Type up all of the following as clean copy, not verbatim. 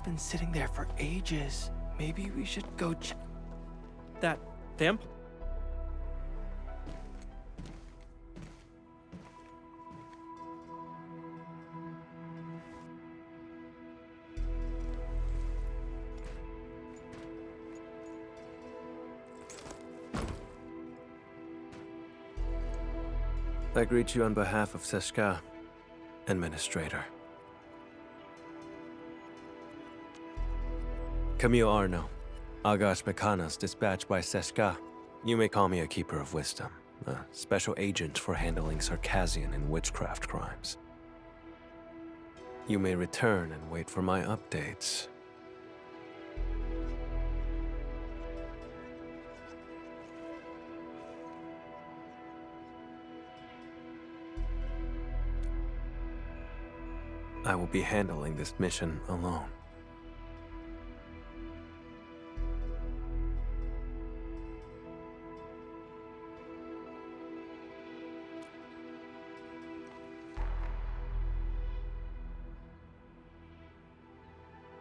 been sitting there for ages. Maybe we should go check. That vamp? I greet you on behalf of Seshka, Administrator. Camille Arno, Agash Mekana's dispatched by Seshka. You may call me a Keeper of Wisdom, a special agent for handling Circassian and witchcraft crimes. You may return and wait for my updates. I will be handling this mission alone.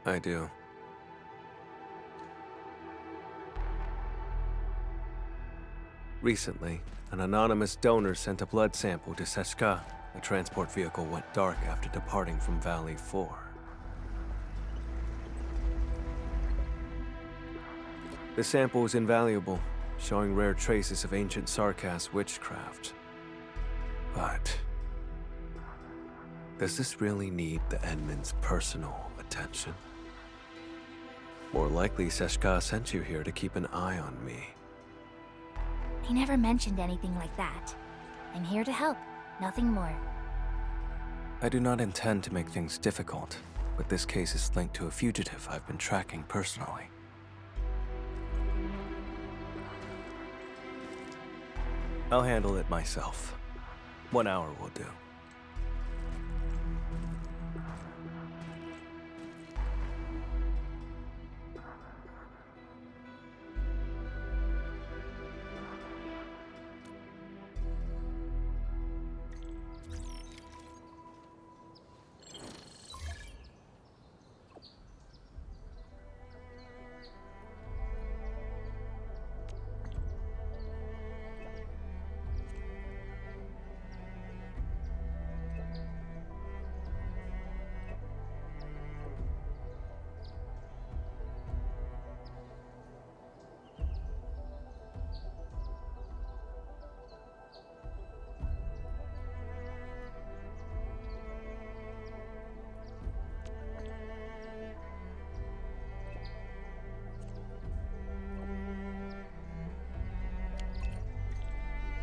I do. Recently, an anonymous donor sent a blood sample to Seshka. The transport vehicle went dark after departing from Valley 4. The sample was invaluable, showing rare traces of ancient Sarkas witchcraft. But does this really need the Edmund's personal attention? More likely, Seshka sent you here to keep an eye on me. He never mentioned anything like that. I'm here to help, nothing more. I do not intend to make things difficult, but this case is linked to a fugitive I've been tracking personally. I'll handle it myself. 1 hour will do.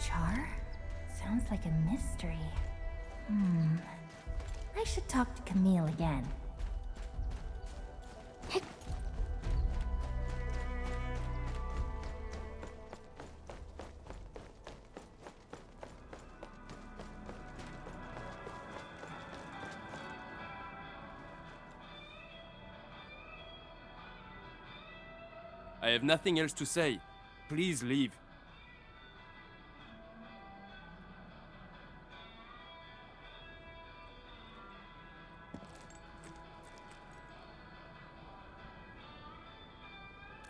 Char? Sounds like a mystery. I should talk to Camille again. I have nothing else to say. Please leave.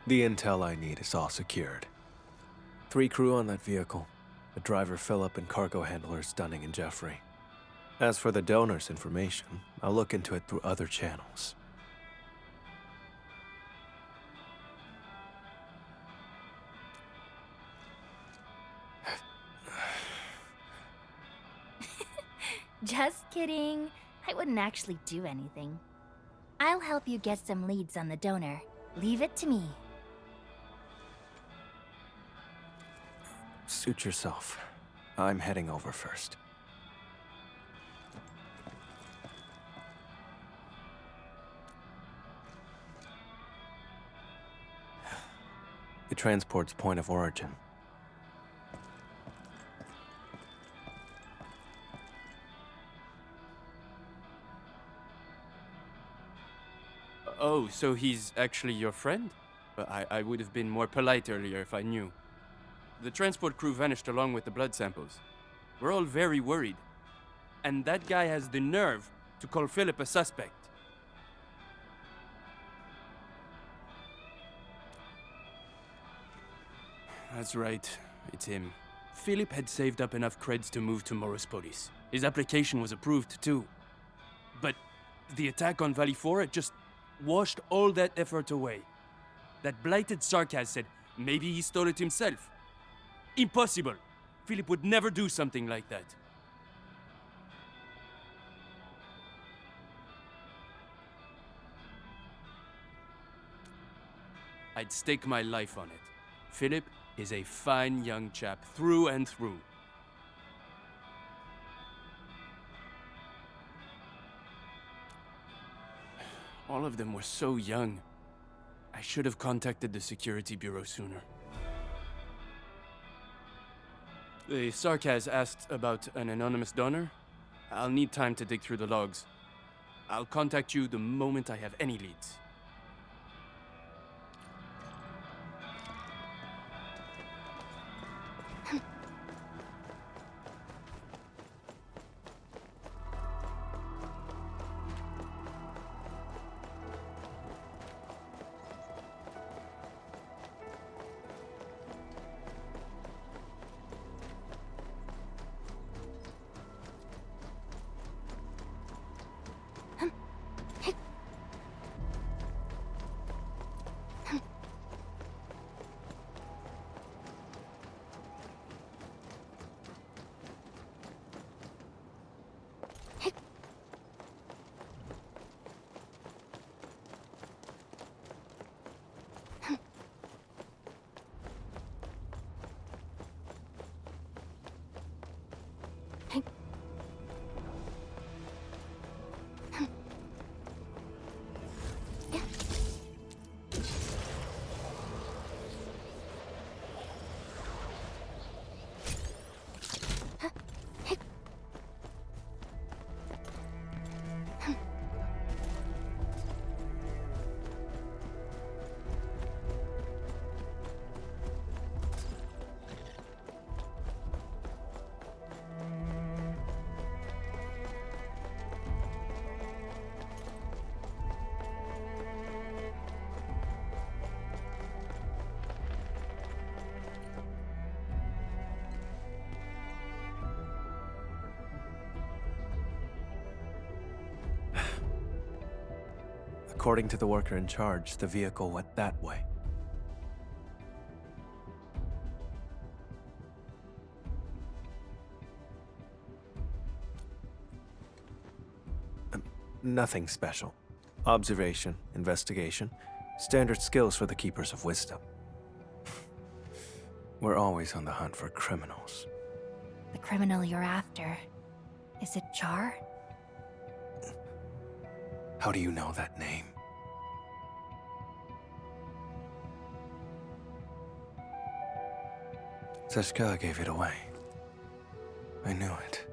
The intel I need is all secured. 3 crew on that vehicle. The driver Philip and cargo handlers Dunning and Jeffrey. As for the donor's information, I'll look into it through other channels. Just kidding. I wouldn't actually do anything. I'll help you get some leads on the donor. Leave it to me. Suit yourself. I'm heading over first. The transport's point of origin. Oh, so he's actually your friend? I would have been more polite earlier if I knew. The transport crew vanished along with the blood samples. We're all very worried. And that guy has the nerve to call Philip a suspect. That's right. It's him. Philip had saved up enough creds to move to Morospolis. His application was approved, too. But the attack on Valifora just washed all that effort away. That blighted Sarkaz said maybe he stole it himself. Impossible! Philip would never do something like that. I'd stake my life on it. Philip is a fine young chap, through and through. All of them were so young. I should have contacted the security bureau sooner. The Sarkaz asked about an anonymous donor. I'll need time to dig through the logs. I'll contact you the moment I have any leads. According to the worker in charge, the vehicle went that way. Nothing special. Observation, investigation, standard skills for the Keepers of Wisdom. We're always on the hunt for criminals. The criminal you're after, is it Char? How do you know that name? Seshka gave it away. I knew it.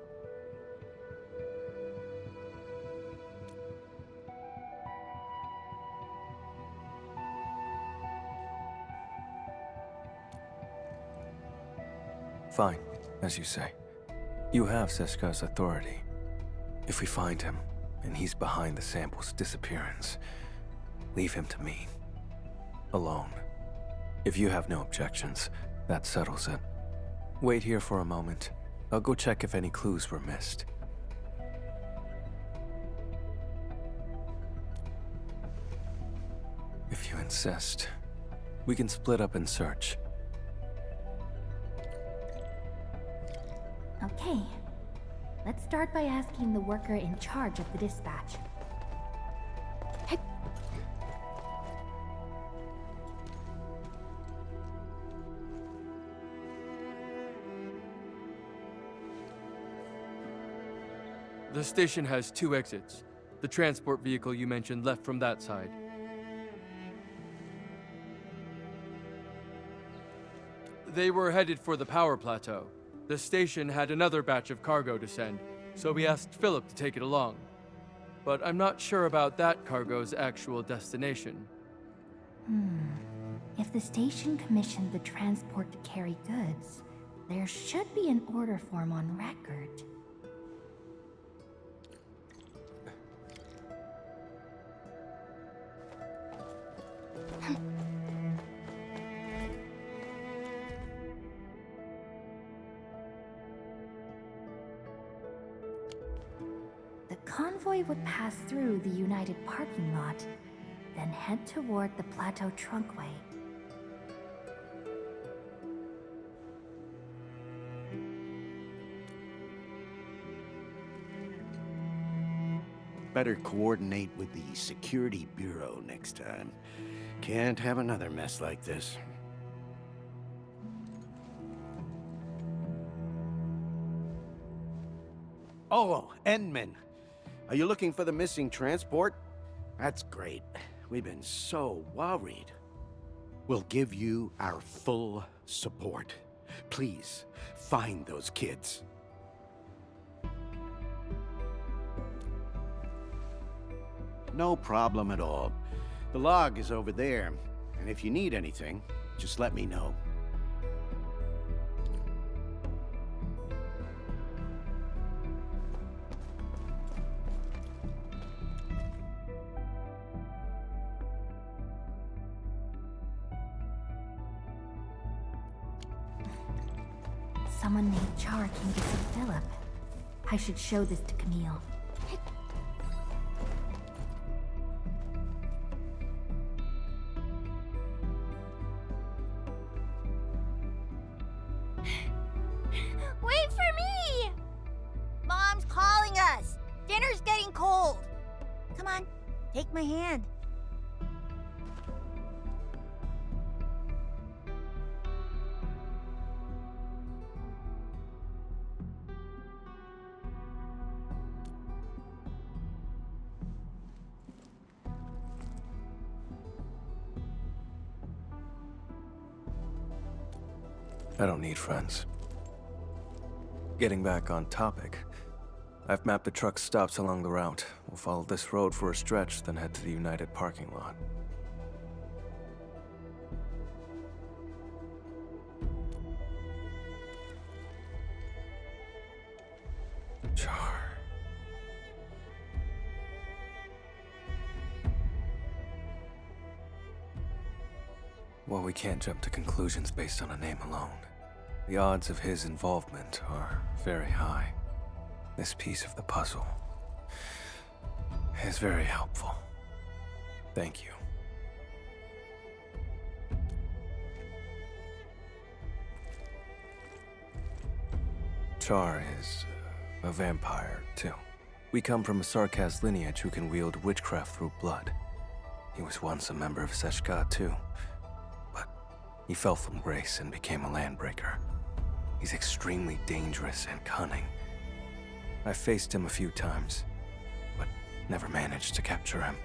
Fine, as you say. You have Seshka's authority. If we find him, and he's behind the sample's disappearance, leave him to me. Alone. If you have no objections, that settles it. Wait here for a moment. I'll go check if any clues were missed. If you insist, we can split up and search. Okay. Let's start by asking the worker in charge of the dispatch. The station has 2 exits. The transport vehicle you mentioned left from that side. They were headed for the power plateau. The station had another batch of cargo to send, so we asked Philip to take it along. But I'm not sure about that cargo's actual destination. If the station commissioned the transport to carry goods, there should be an order form on record. convoy would pass through the United parking lot, then head toward the Plateau Trunkway. Better coordinate with the Security Bureau next time. Can't have another mess like this. Oh, Endman. Are you looking for the missing transport? That's great. We've been so worried. We'll give you our full support. Please, find those kids. No problem at all. The log is over there, and if you need anything, just let me know. Someone named Char came to see Philip. I should show this to Camille. Wait for me! Mom's calling us! Dinner's getting cold! Come on, take my hand. I don't need friends. Getting back on topic, I've mapped the truck stops along the route. We'll follow this road for a stretch, then head to the United parking lot. Char. Well, we can't jump to conclusions based on a name alone. The odds of his involvement are very high. This piece of the puzzle is very helpful. Thank you. Char is a vampire, too. We come from a Sarkaz lineage who can wield witchcraft through blood. He was once a member of Seshka, too. But he fell from grace and became a landbreaker. He's extremely dangerous and cunning. I faced him a few times, but never managed to capture him.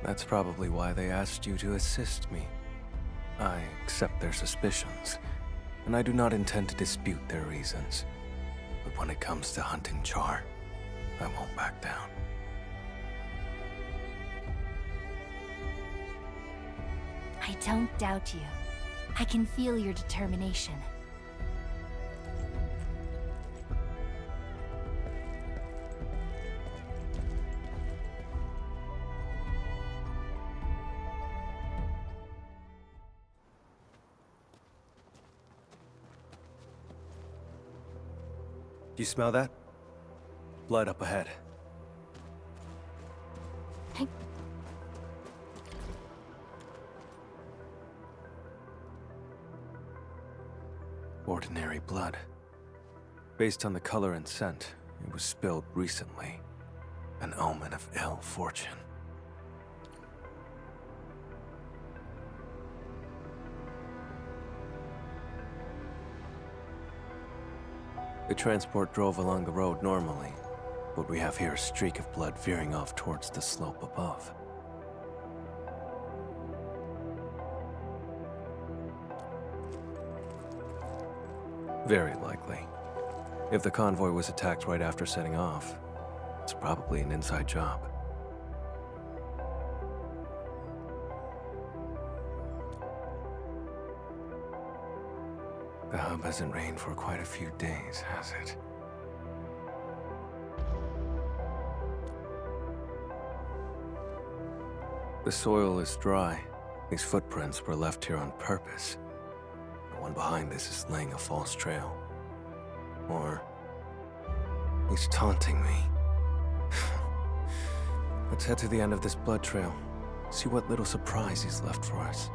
That's probably why they asked you to assist me. I accept their suspicions, and I do not intend to dispute their reasons. But when it comes to hunting Char, I won't back down. I don't doubt you. I can feel your determination. Do you smell that? Blood up ahead. Hey. Ordinary blood. Based on the color and scent, it was spilled recently. An omen of ill fortune. The transport drove along the road normally. What we have here is a streak of blood veering off towards the slope above. Very likely. If the convoy was attacked right after setting off, it's probably an inside job. The hub hasn't rained for quite a few days, has it? The soil is dry, These footprints were left here on purpose. The one behind this is laying a false trail. Or he's taunting me. Let's head to the end of this blood trail. See what little surprise he's left for us.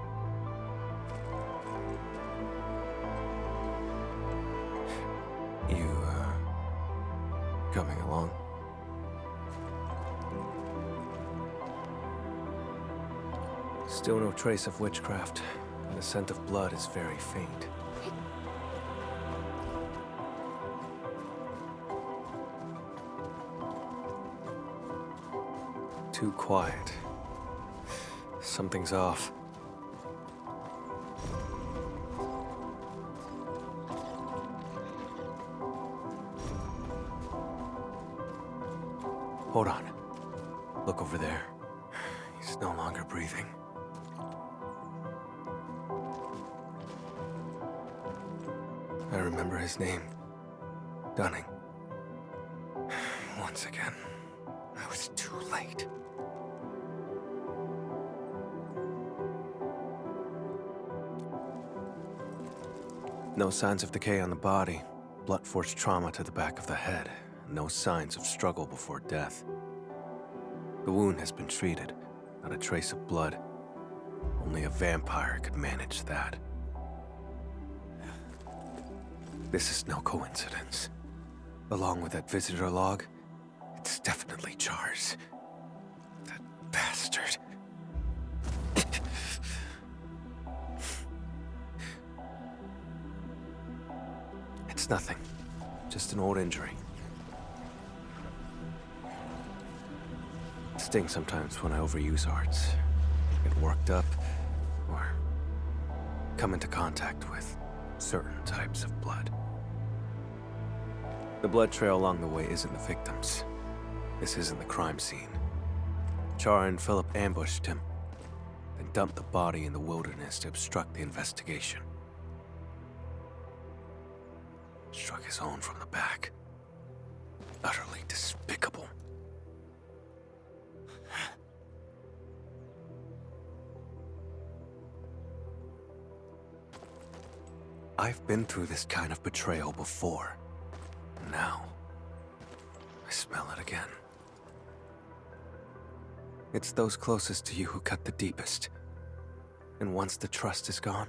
You, coming along? Still no trace of witchcraft, and the scent of blood is very faint. Too quiet. Something's off. Hold on. Look over there. He's no longer breathing. I remember his name. Dunning. Once again, I was too late. No signs of decay on the body. Blunt force trauma to the back of the head. No signs of struggle before death. The wound has been treated. Not a trace of blood. Only a vampire could manage that. This is no coincidence. Along with that visitor log, it's definitely Char's. That bastard. It's nothing. Just an old injury. It stings sometimes when I overuse arts. Get worked up, or come into contact with certain types of blood. The blood trail along the way isn't the victims. This isn't the crime scene. Char and Philip ambushed him, then dumped the body in the wilderness to obstruct the investigation. Struck his own from the back. Utterly despicable. I've been through this kind of betrayal before. Now, I smell it again. It's those closest to you who cut the deepest. And once the trust is gone,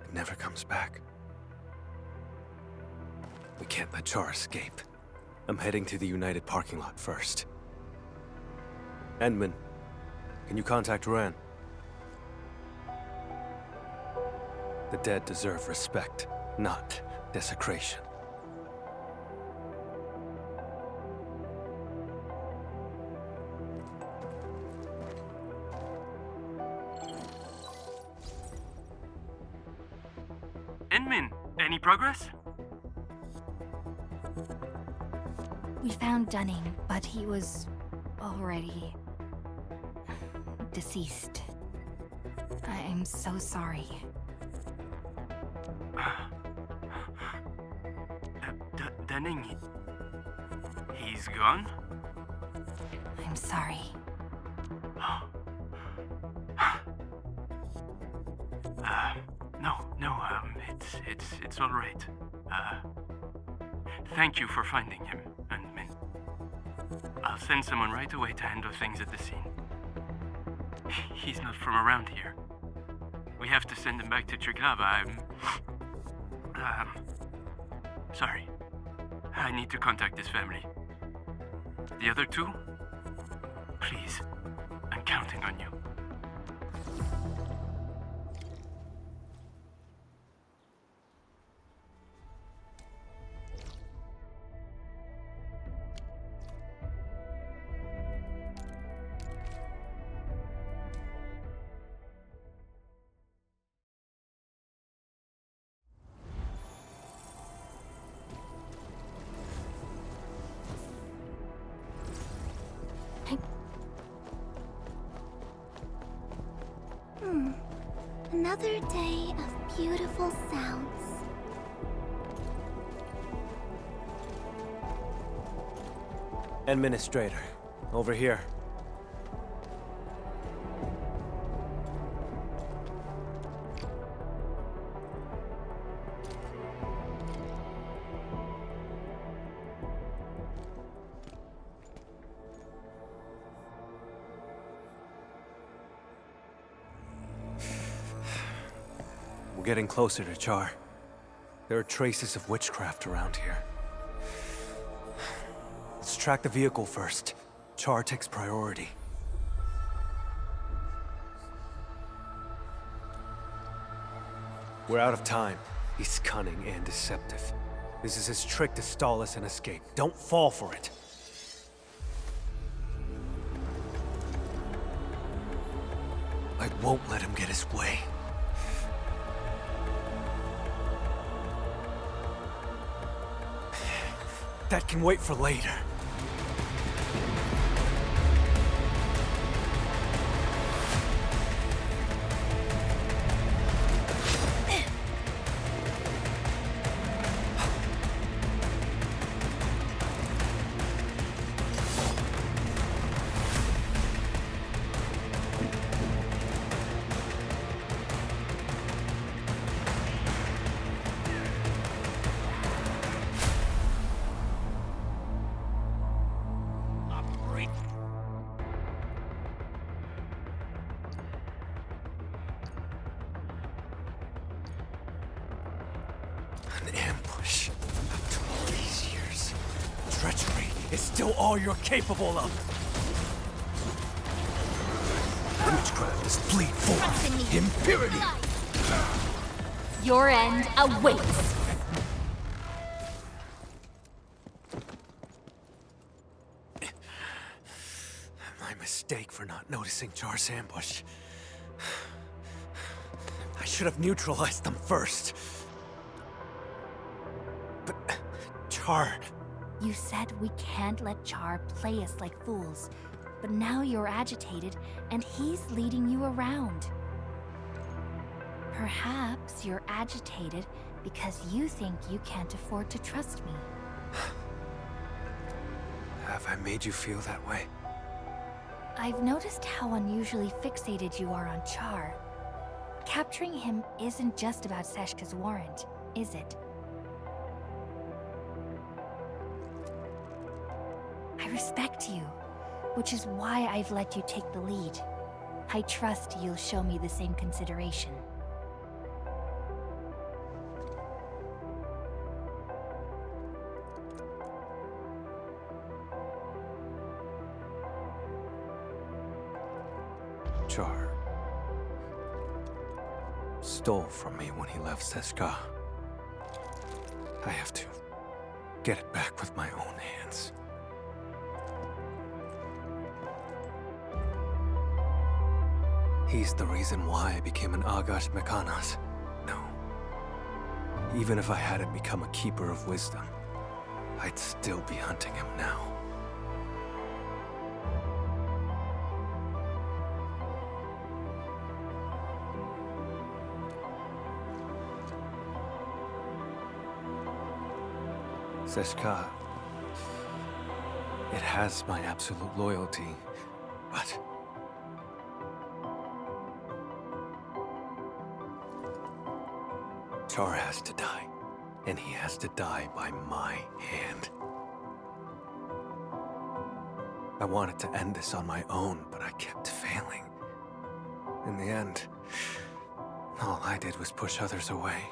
it never comes back. We can't let Char escape. I'm heading to the United parking lot first. Endman, can you contact Ren? The dead deserve respect, not desecration. Endman, any progress? We found Dunning, but he was already deceased. I'm so sorry. Dunning, he's gone? I'm sorry. It's all right. Thank you for finding him, Endman. I'll send someone right away to handle things at the scene. He's not from around here. We have to send him back to Triglav. Sorry. I need to contact his family. The other two? Please, I'm counting on you. Another day of beautiful sounds. Administrator, over here. We're getting closer to Char. There are traces of witchcraft around here. Let's track the vehicle first. Char takes priority. We're out of time. He's cunning and deceptive. This is his trick to stall us and escape. Don't fall for it. I won't let him get his way. That can wait for later. An ambush. After all these years, treachery is still all you're capable of. Witchcraft is bleed for impurity. Your end awaits. My mistake for not noticing Char's ambush. I should have neutralized them first. But Char... You said we can't let Char play us like fools, but now you're agitated and he's leading you around. Perhaps you're agitated because you think you can't afford to trust me. Have I made you feel that way? I've noticed how unusually fixated you are on Char. Capturing him isn't just about Seshka's warrant, is it? I respect you, which is why I've let you take the lead. I trust you'll show me the same consideration. Char stole from me when he left Seshka. I have to get it back with my own hands. He's the reason why I became an Agash Mekanas. No. Even if I hadn't become a Keeper of Wisdom, I'd still be hunting him now. Seshka, it has my absolute loyalty, but... Char has to die, and he has to die by my hand. I wanted to end this on my own, but I kept failing. In the end, all I did was push others away.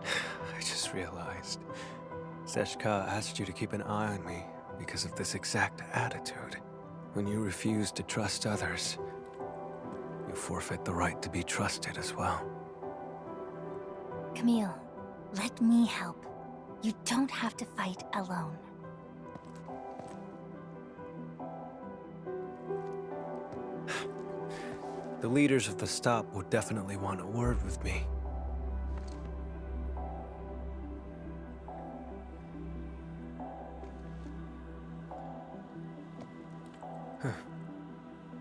I just realized Seshka asked you to keep an eye on me because of this exact attitude. When you refuse to trust others, you forfeit the right to be trusted as well. Camille, let me help. You don't have to fight alone. The leaders of the stop would definitely want a word with me.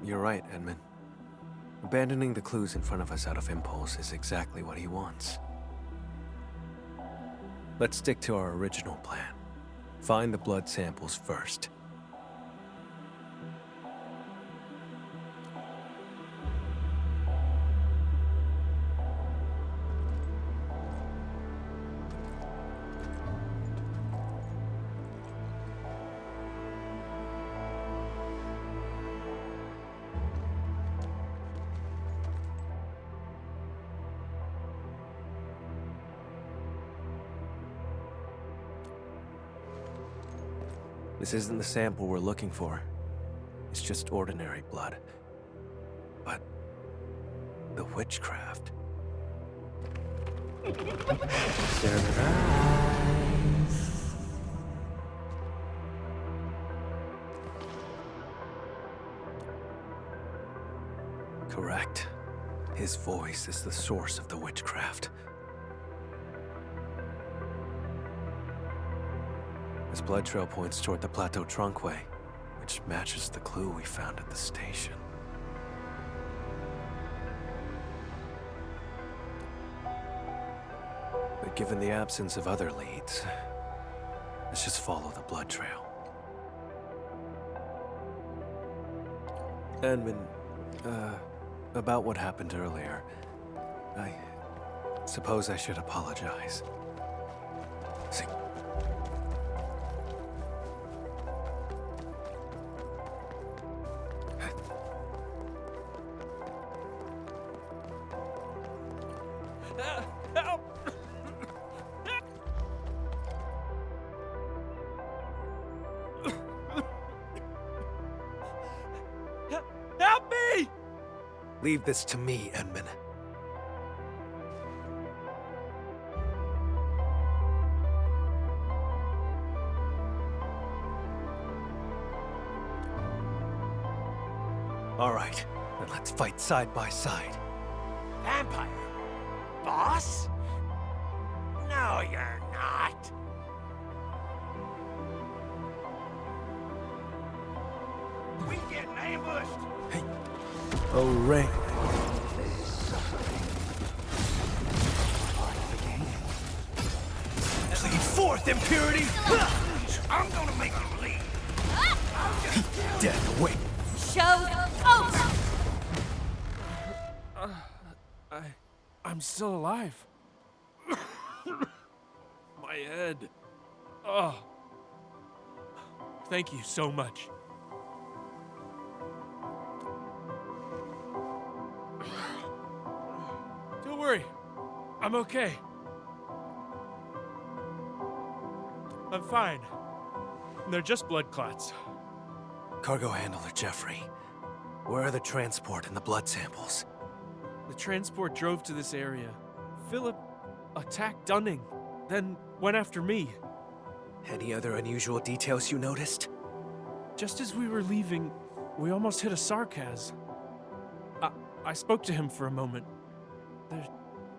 You're right, Edmund. Abandoning the clues in front of us out of impulse is exactly what he wants. Let's stick to our original plan. Find the blood samples first. This isn't the sample we're looking for. It's just ordinary blood. But the witchcraft. Surprise! Correct. His voice is the source of the witchcraft. His blood trail points toward the Plateau Tronquay, which matches the clue we found at the station. But given the absence of other leads, let's just follow the blood trail. Edmund, about what happened earlier, I suppose I should apologize. See. Help! Help me! Leave this to me, Edmund. All right, then let's fight side by side. Vampire? Boss? No, you're not. We getting ambushed. Hey. Oh, Ray. Plead forth, impurity! I'm gonna make you bleed. Death, wait. Show's over! I'm still alive. My head. Oh. Thank you so much. Don't worry. I'm okay. I'm fine. They're just blood clots. Cargo handler Jeffrey. Where are the transport and the blood samples? The transport drove to this area. Philip attacked Dunning, then went after me. Any other unusual details you noticed? Just as we were leaving, we almost hit a sarcas. I spoke to him for a moment.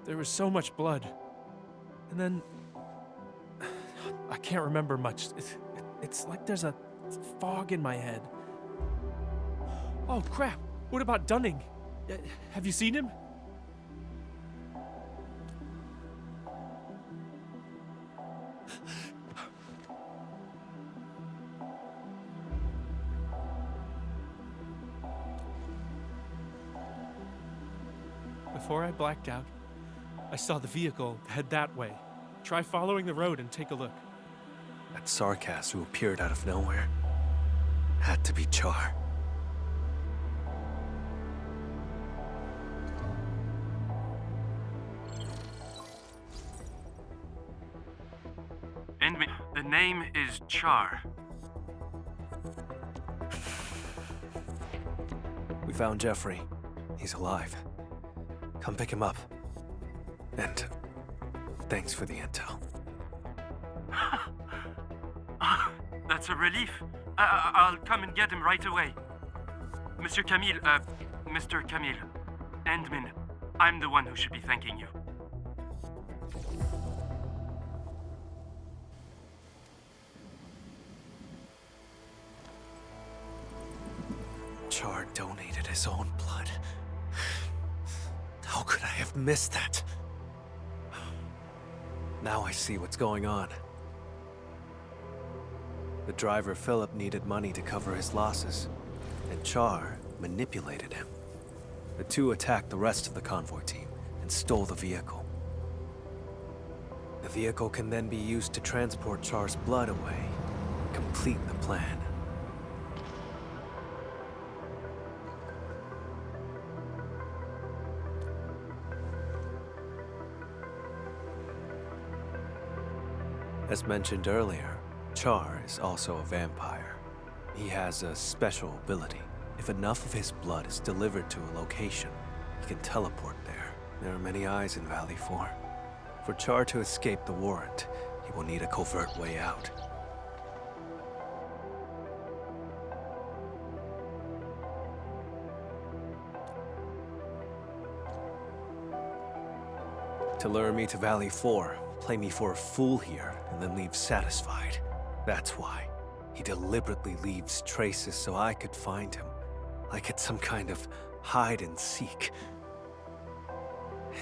There was so much blood. And then... I can't remember much. It's like there's a fog in my head. Oh, crap. What about Dunning? Have you seen him? Before I blacked out, I saw the vehicle head that way. Try following the road and take a look. That Sarkas who appeared out of nowhere had to be Char. And the name is Char. We found Jeffrey. He's alive. Come pick him up. And thanks for the intel. That's a relief. I'll come and get him right away. Mr. Camille, Mr. Camille. Endman, I'm the one who should be thanking you. Char donated his own blood. How could I have missed that? Now I see what's going on. The driver, Philip, needed money to cover his losses, and Char manipulated him. The two attacked the rest of the convoy team and stole the vehicle. The vehicle can then be used to transport Char's blood away, complete the plan. As mentioned earlier, Char is also a vampire. He has a special ability. If enough of his blood is delivered to a location, he can teleport there. There are many eyes in Valley 4. For Char to escape the warrant, he will need a covert way out. To lure me to Valley 4, play me for a fool here, and then leave satisfied. That's why. He deliberately leaves traces so I could find him. Like it's some kind of hide and seek.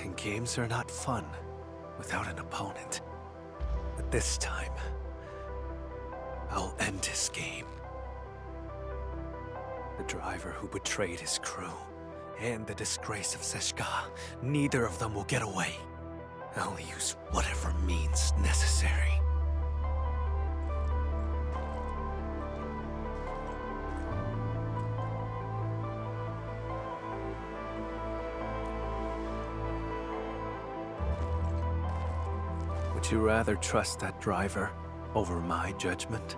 And games are not fun without an opponent. But this time, I'll end his game. The driver who betrayed his crew, and the disgrace of Seshka, neither of them will get away. I'll use whatever means necessary. Would you rather trust that driver over my judgment?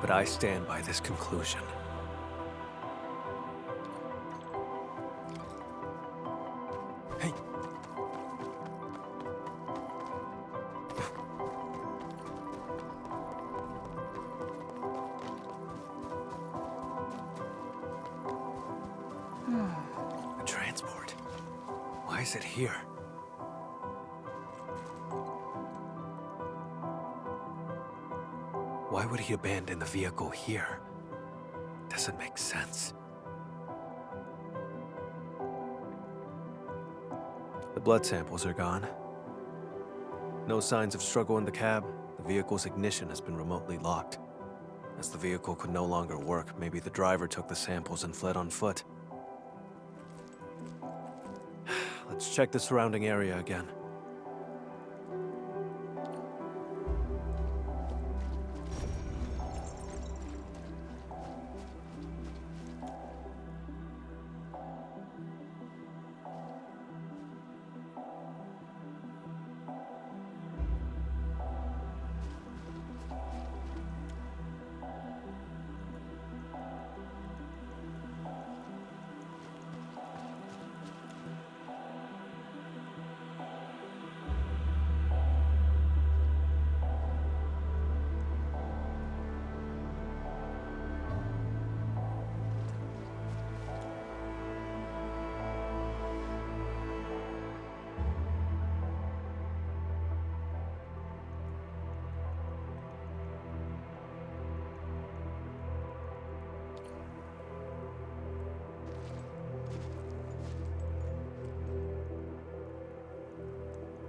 But I stand by this conclusion. Hey. A transport. Why is it here? Why would he abandon the vehicle here? Doesn't make sense. The blood samples are gone. No signs of struggle in the cab. The vehicle's ignition has been remotely locked. As the vehicle could no longer work, maybe the driver took the samples and fled on foot. Let's check the surrounding area again.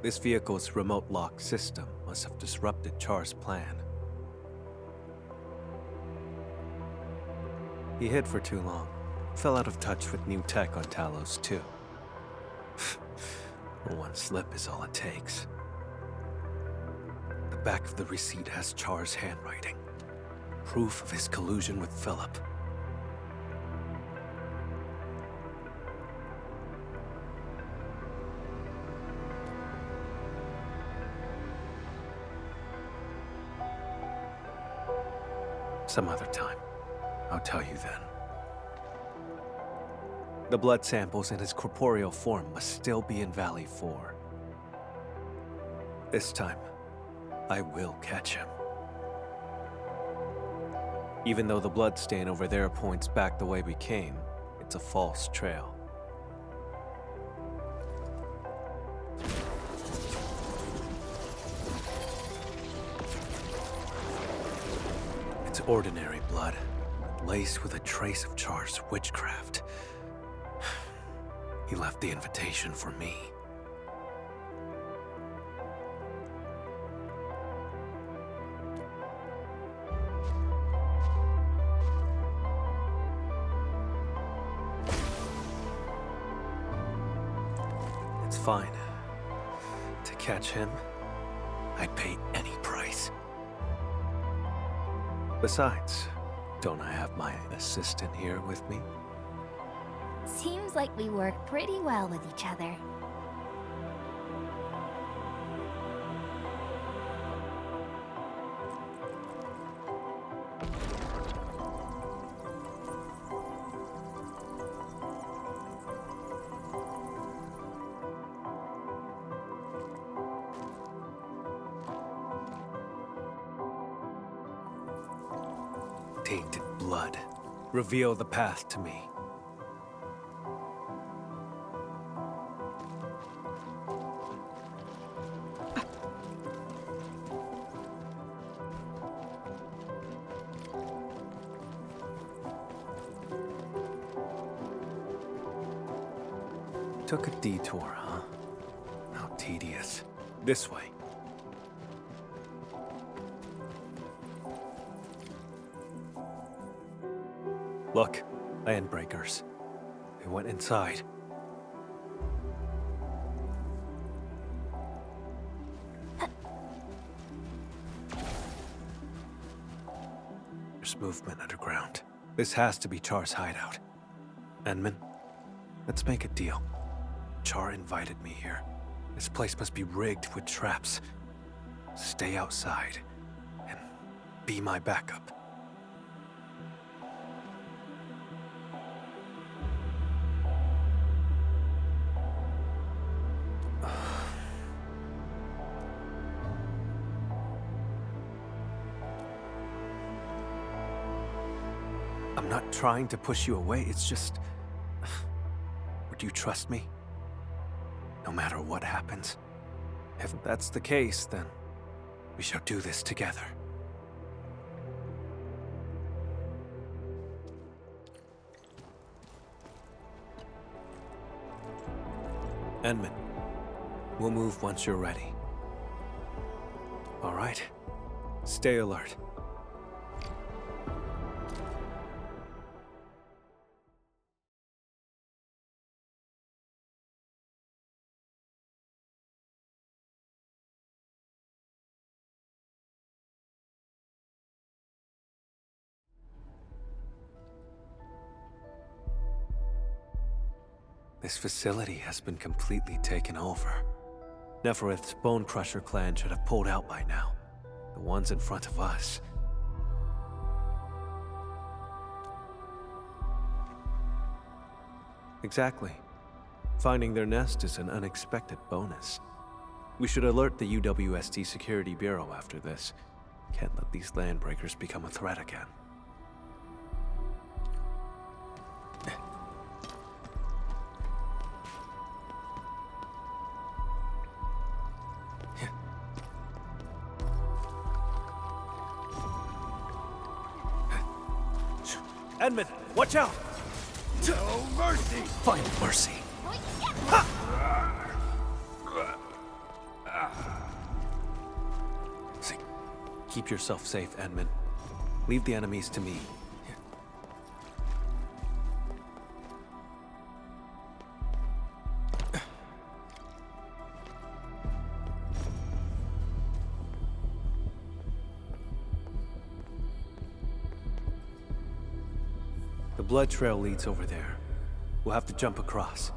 This vehicle's remote lock system must have disrupted Char's plan. He hid for too long, fell out of touch with new tech on Talos 2. One slip is all it takes. The back of the receipt has Char's handwriting, proof of his collusion with Philip. Some other time. I'll tell you then. The blood samples in his corporeal form must still be in Valley 4. This time, I will catch him. Even though the blood stain over there points back the way we came, it's a false trail. It's ordinary blood, laced with a trace of Char's witchcraft. He left the invitation for me. It's fine. To catch him, I'd pay any price. Besides, don't I have my assistant here with me? Seems like we work pretty well with each other. tainted blood. Reveal the path to me. Took a detour, huh? How tedious. This way. Look, landbreakers. They went inside. There's movement underground. This has to be Char's hideout. Enman, let's make a deal. Char invited me here. This place must be rigged with traps. Stay outside and be my backup. I'm not trying to push you away, it's just... Would you trust me? No matter what happens? If that's the case, then we shall do this together. Enman, we'll move once you're ready. All right? Stay alert. This facility has been completely taken over. Neferith's Bone Crusher clan should have pulled out by now. The ones in front of us. Exactly. Finding their nest is an unexpected bonus. We should alert the UWST Security Bureau after this. Can't let these landbreakers become a threat again. Enman, watch out! No mercy! Find mercy. See, keep yourself safe, Enman. Leave the enemies to me. The blood trail leads over there. We'll have to jump across.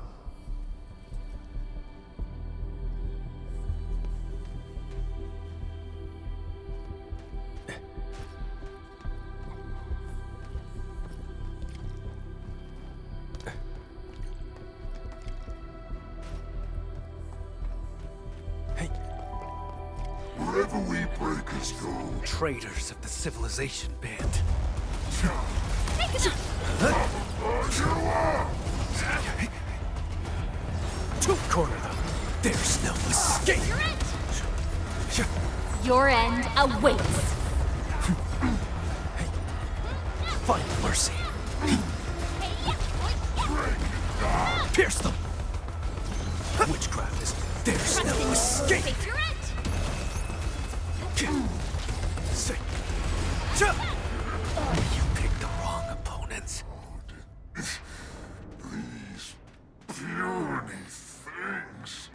Hey. Wherever we breakers go. Traitors of the Civilization Band. Don't corner them. There's no escape. Your end awaits. Find mercy. Pierce them. Witchcraft is... There's no escape. Say... You picked the wrong opponents. These puny things.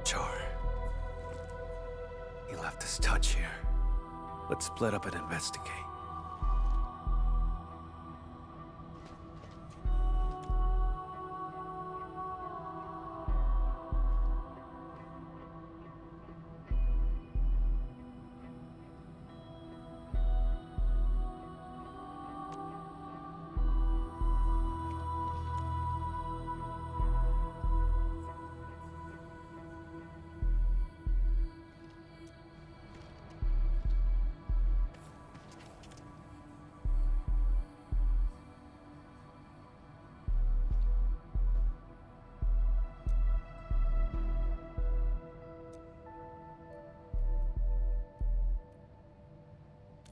Char. He left his touch here. Let's split up and investigate.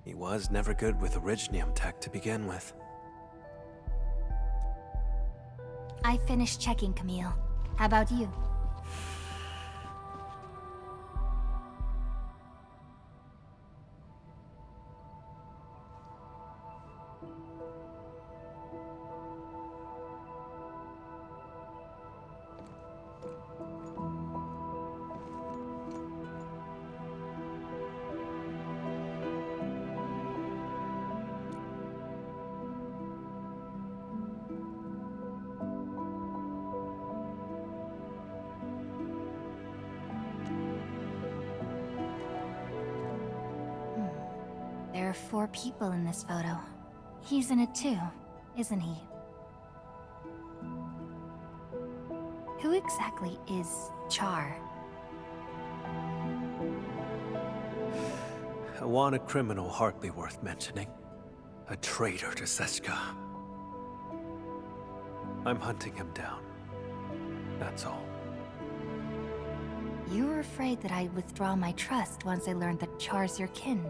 He was never good with Originium tech to begin with. I finished checking, Camille. How about you? There are 4 people in this photo. He's in it too, isn't he? Who exactly is Char? A wanted criminal hardly worth mentioning. A traitor to Seska. I'm hunting him down. That's all. You were afraid that I'd withdraw my trust once I learned that Char's your kin.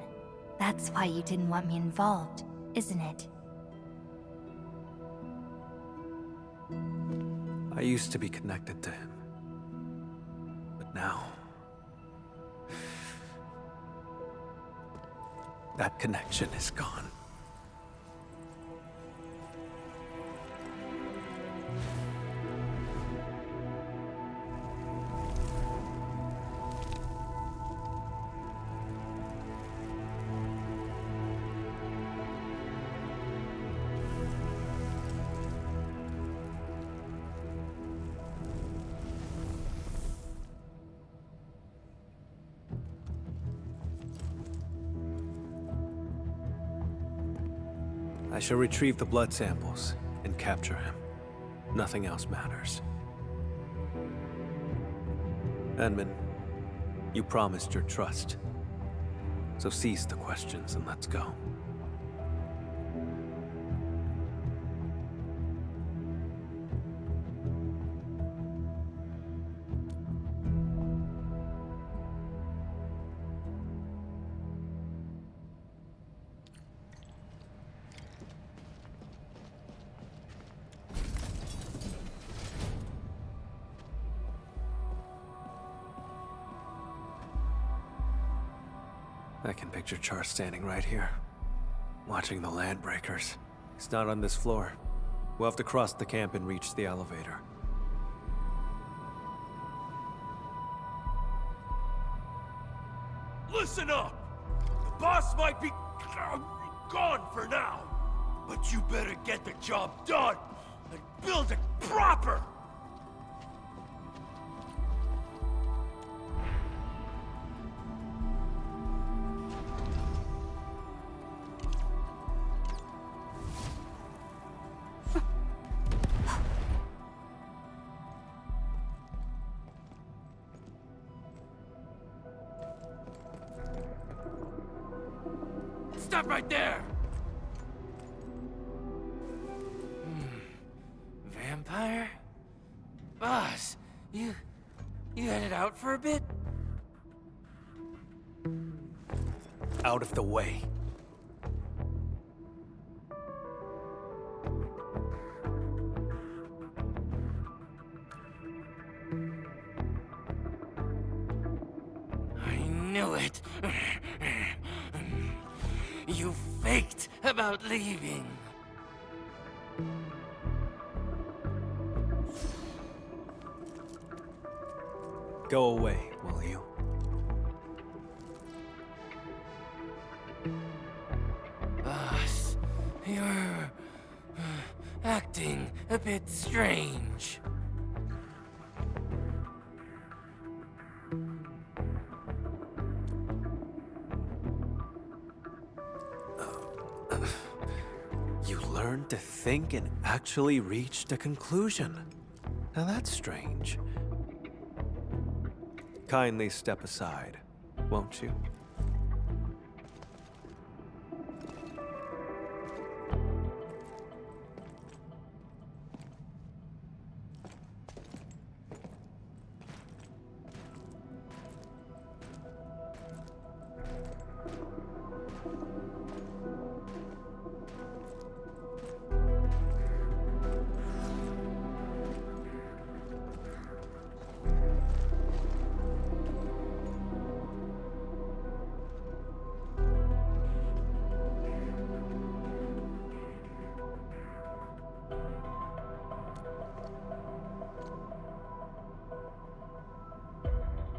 That's why you didn't want me involved, isn't it? I used to be connected to him. But now... that connection is gone. I shall retrieve the blood samples and capture him. Nothing else matters. Edmund, you promised your trust. So cease the questions and let's go. I can picture Char standing right here, watching the landbreakers. He's not on this floor. We'll have to cross the camp and reach the elevator. Listen up! The boss might be gone for now, but you better get the job done and build it proper! Stop right there! Vampire? Boss, you headed out for a bit? Out of the way. I knew it. You faked about leaving. Go away, will you? Boss, you're acting a bit strange. You learned to think and actually reached a conclusion. Now that's strange. Kindly step aside, won't you?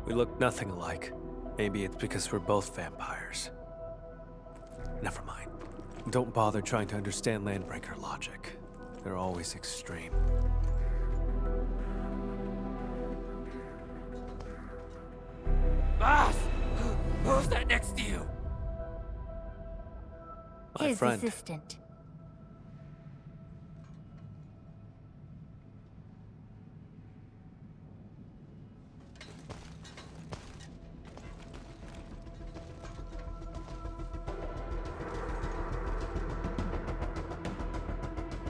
We look nothing alike. Maybe it's because we're both vampires. Never mind. Don't bother trying to understand Landbreaker logic. They're always extreme. Boss! Who's that next to you? My His friend. assistant.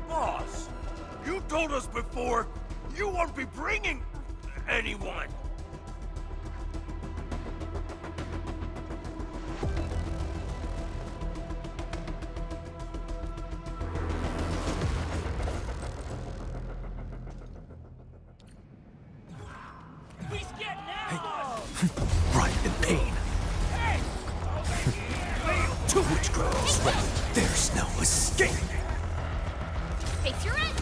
Boss! You told us before you won't be bringing anyone. He's getting out! Right in pain. Too much grows. There's no escape. Face your end!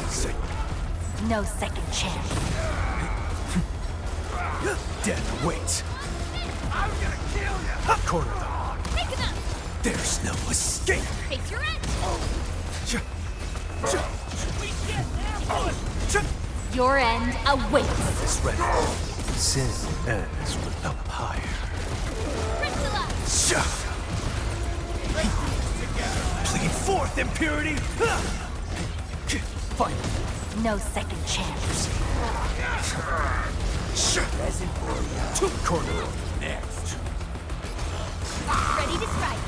Say, No second chance. death waits. I'm gonna kill you! Corner them. Take him out! There's no escape. Face your end! Your end awaits. Is ready. Sin ends with Empire. Crystallize! Plead forth, impurity! Fine. No second chance. Two corner. Next. Ready to strike.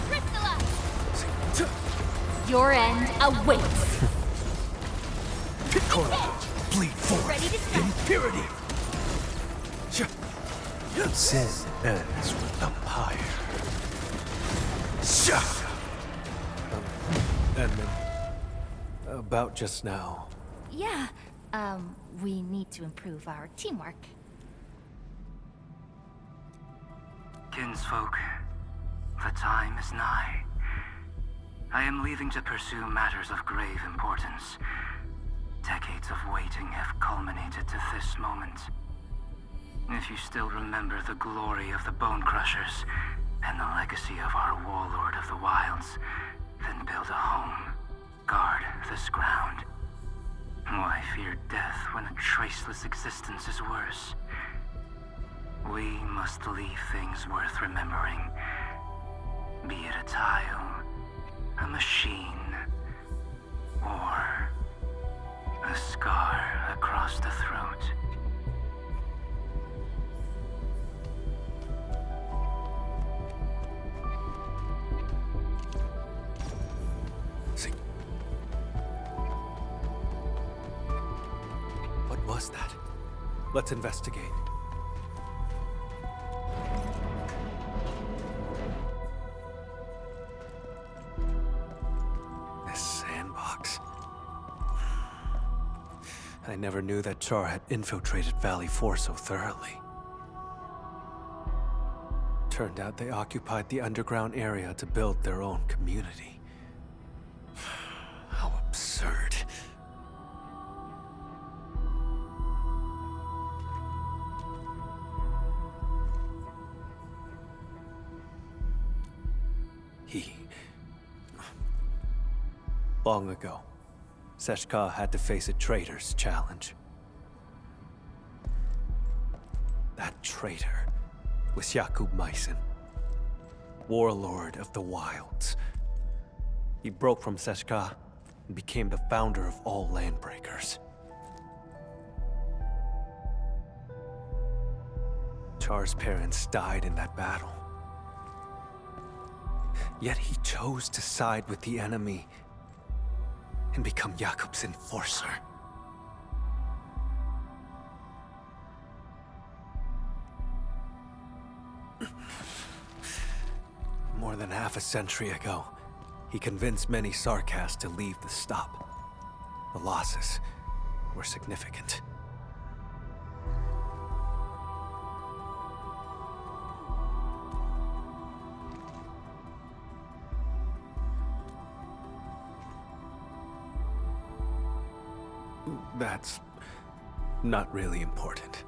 Crystallize! Your end awaits. Corner. Bleed forth. Ready to strike. Impurity. Sin ends with Empire. Edmund, about just now. Yeah, we need to improve our teamwork. Kinsfolk, the time is nigh. I am leaving to pursue matters of grave importance. Decades of waiting have culminated to this moment. If you still remember the glory of the Bone Crushers and the legacy of our warlord of the wilds, then build a home. Guard this ground. Why fear death when a traceless existence is worse? We must leave things worth remembering. Be it a tile, a machine, or a scar across the throat. What was that? Let's investigate. This sandbox. I never knew that Char had infiltrated Valley 4 so thoroughly. Turned out they occupied the underground area to build their own community. How absurd. Long ago, Seshka had to face a traitor's challenge. That traitor was Jakub Meissen, warlord of the wilds. He broke from Seshka and became the founder of all Landbreakers. Char's parents died in that battle. Yet he chose to side with the enemy and become Jakub's enforcer. More than half a century ago, he convinced many Sarkas to leave the stop. The losses were significant. That's not really important.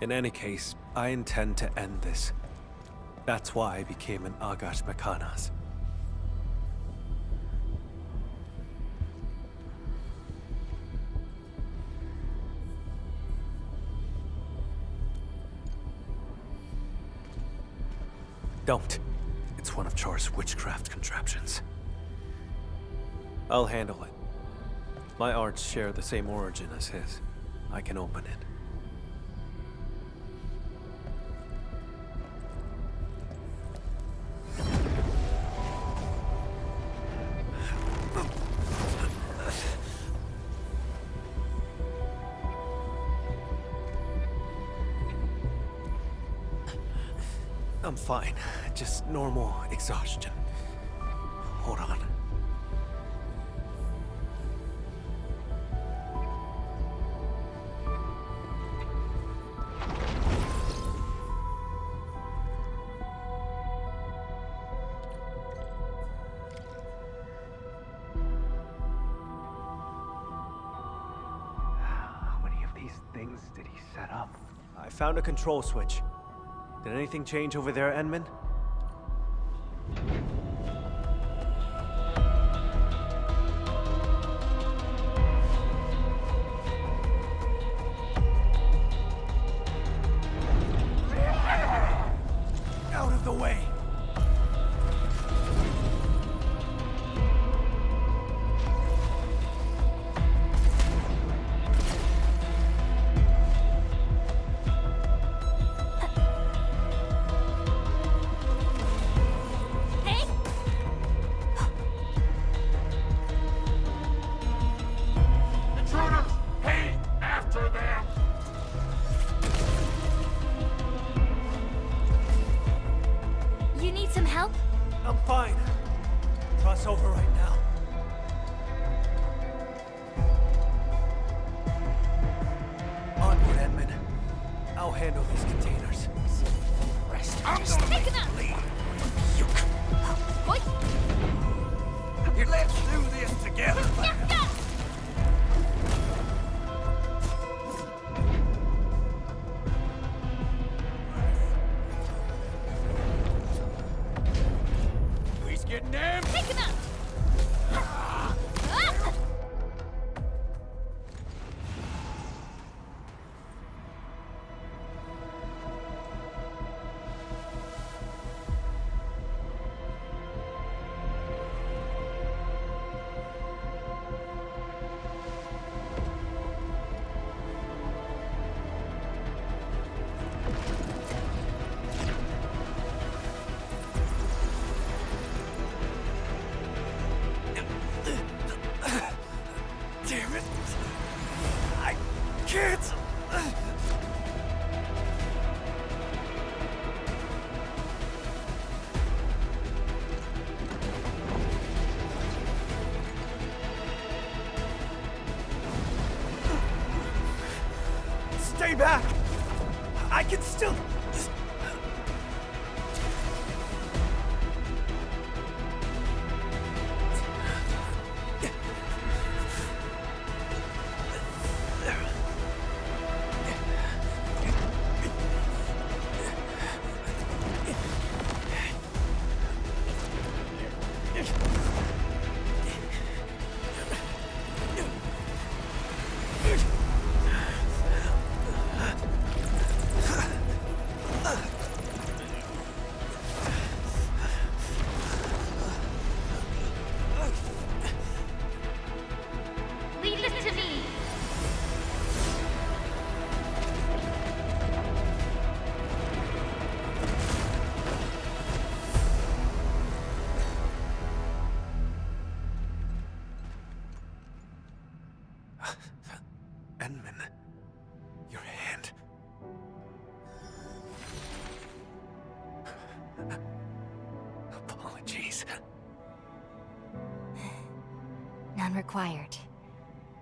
In any case, I intend to end this. That's why I became an Agash Mekanas. Don't. It's one of Char's witchcraft contraptions. I'll handle it. My arts share the same origin as his. I can open it. I'm fine. Just normal exhaustion. Hold on. How many of these things did he set up? I found a control switch. Did anything change over there, Enman? Out of the way! Intruders! Hey! After them! You need some help? I'm fine. Cross over right now. Onward, Edmund. I'll handle these containers. I'm gonna Take him out! Oi! Here, let's do this together. Yeah, yeah. Please get them. Take him out! Ah! Damn it! I can't! Stay back! I can still... Leave this to me! Enman, your hand. Apologies. None required.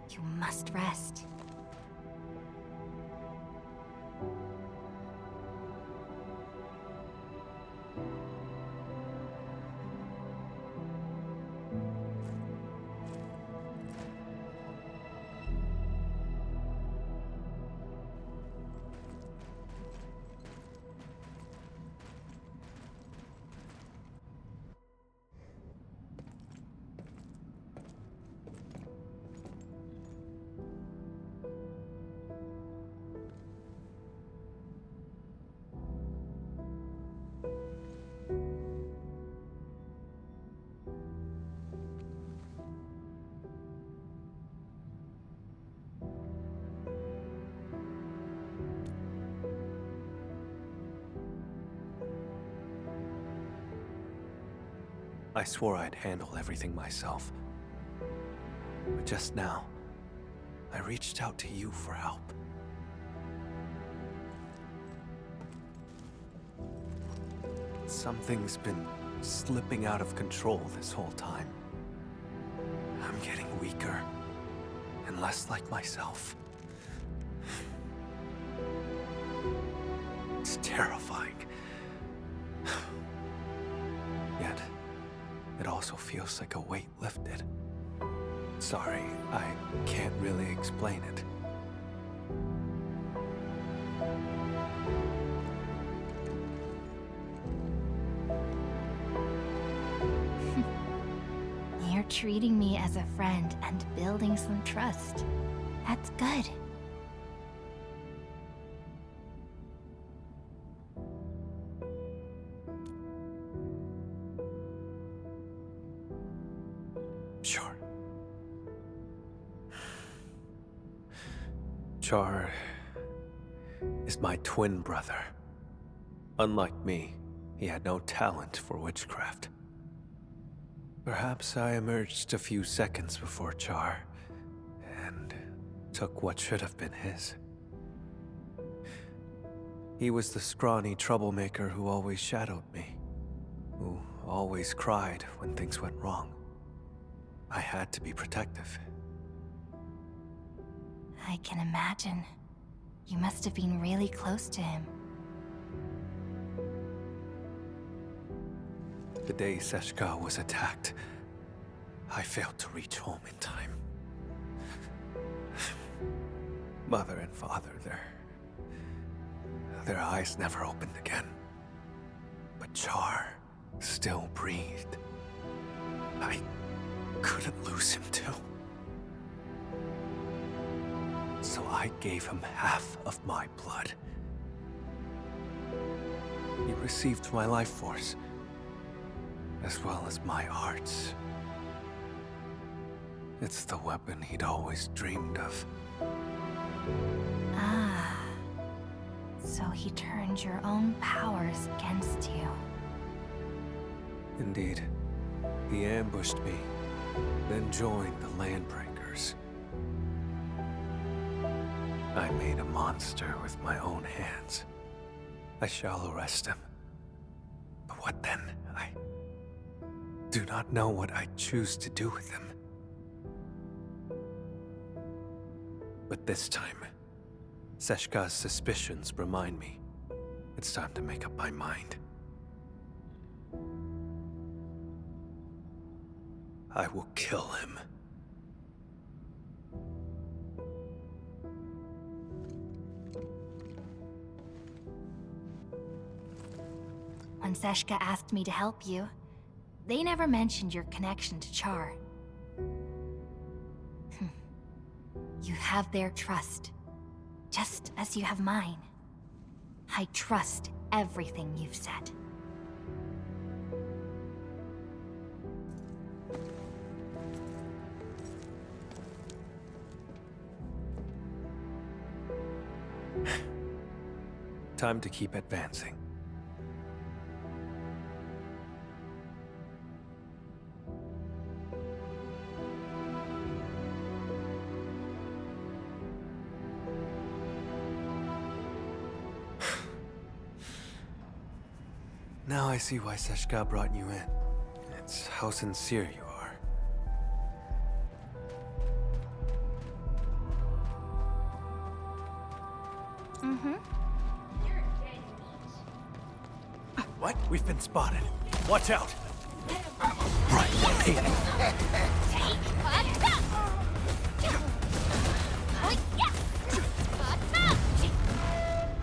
You must rest. I swore I'd handle everything myself. But just now, I reached out to you for help. Something's been slipping out of control this whole time. I'm getting weaker and less like myself. It's terrifying. Yet, it also feels like a weight lifted. Sorry, I can't really explain it. You're treating me as a friend and building some trust. That's good. Sure. Char is my twin brother. Unlike me, he had no talent for witchcraft. Perhaps I emerged a few seconds before Char, and took what should have been his. He was the scrawny troublemaker who always shadowed me, who always cried when things went wrong. I had to be protective. I can imagine. You must have been really close to him. The day Seshka was attacked, I failed to reach home in time. Mother and father, their eyes never opened again. But Char still breathed. I couldn't lose him too. So I gave him half of my blood. He received my life force, as well as my arts. It's the weapon he'd always dreamed of. Ah. So he turned your own powers against you. Indeed. He ambushed me, then joined the Landbreakers. I made a monster with my own hands. I shall arrest him. But what then? I do not know what I choose to do with him. But this time, Seshka's suspicions remind me it's time to make up my mind. I will kill him. When Seshka asked me to help you, they never mentioned your connection to Char. You have their trust, just as you have mine. I trust everything you've said. Time to keep advancing. Now I see why Seshka brought you in. It's how sincere you are. What? We've been spotted. Watch out! Right,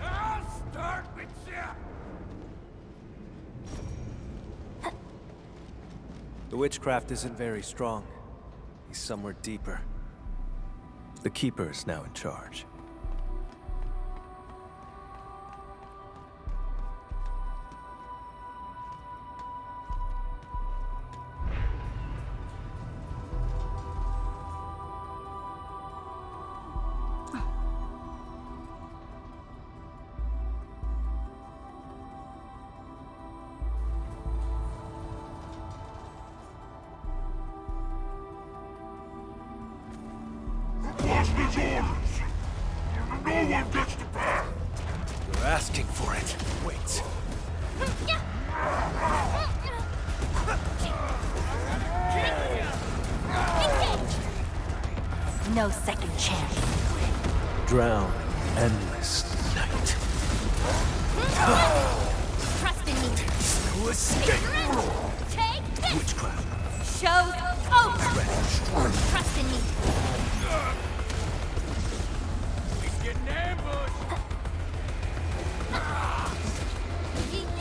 I'll start with you. The witchcraft isn't very strong. He's somewhere deeper. The Keeper is now in charge. asking for it. Wait. No second chance. Drown. Endless night. Trust in me. No escape. Take this. Witchcraft. Show's over. Trust in me. He's getting ambushed.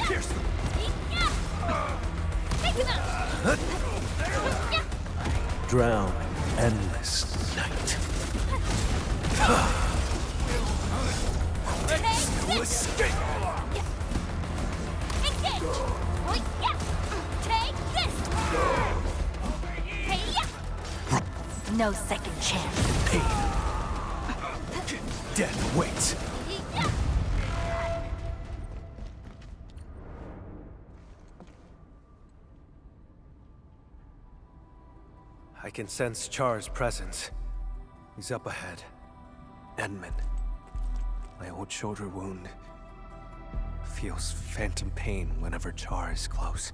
Pierce them. Take him out. Drown. Endless night. Take No this. escape. Engage. Oh, yeah. Take this. Hey, yeah. No second chance. Pain. Death waits. Yeah. I can sense Char's presence. He's up ahead. Enman. My old shoulder wound feels phantom pain whenever Char is close.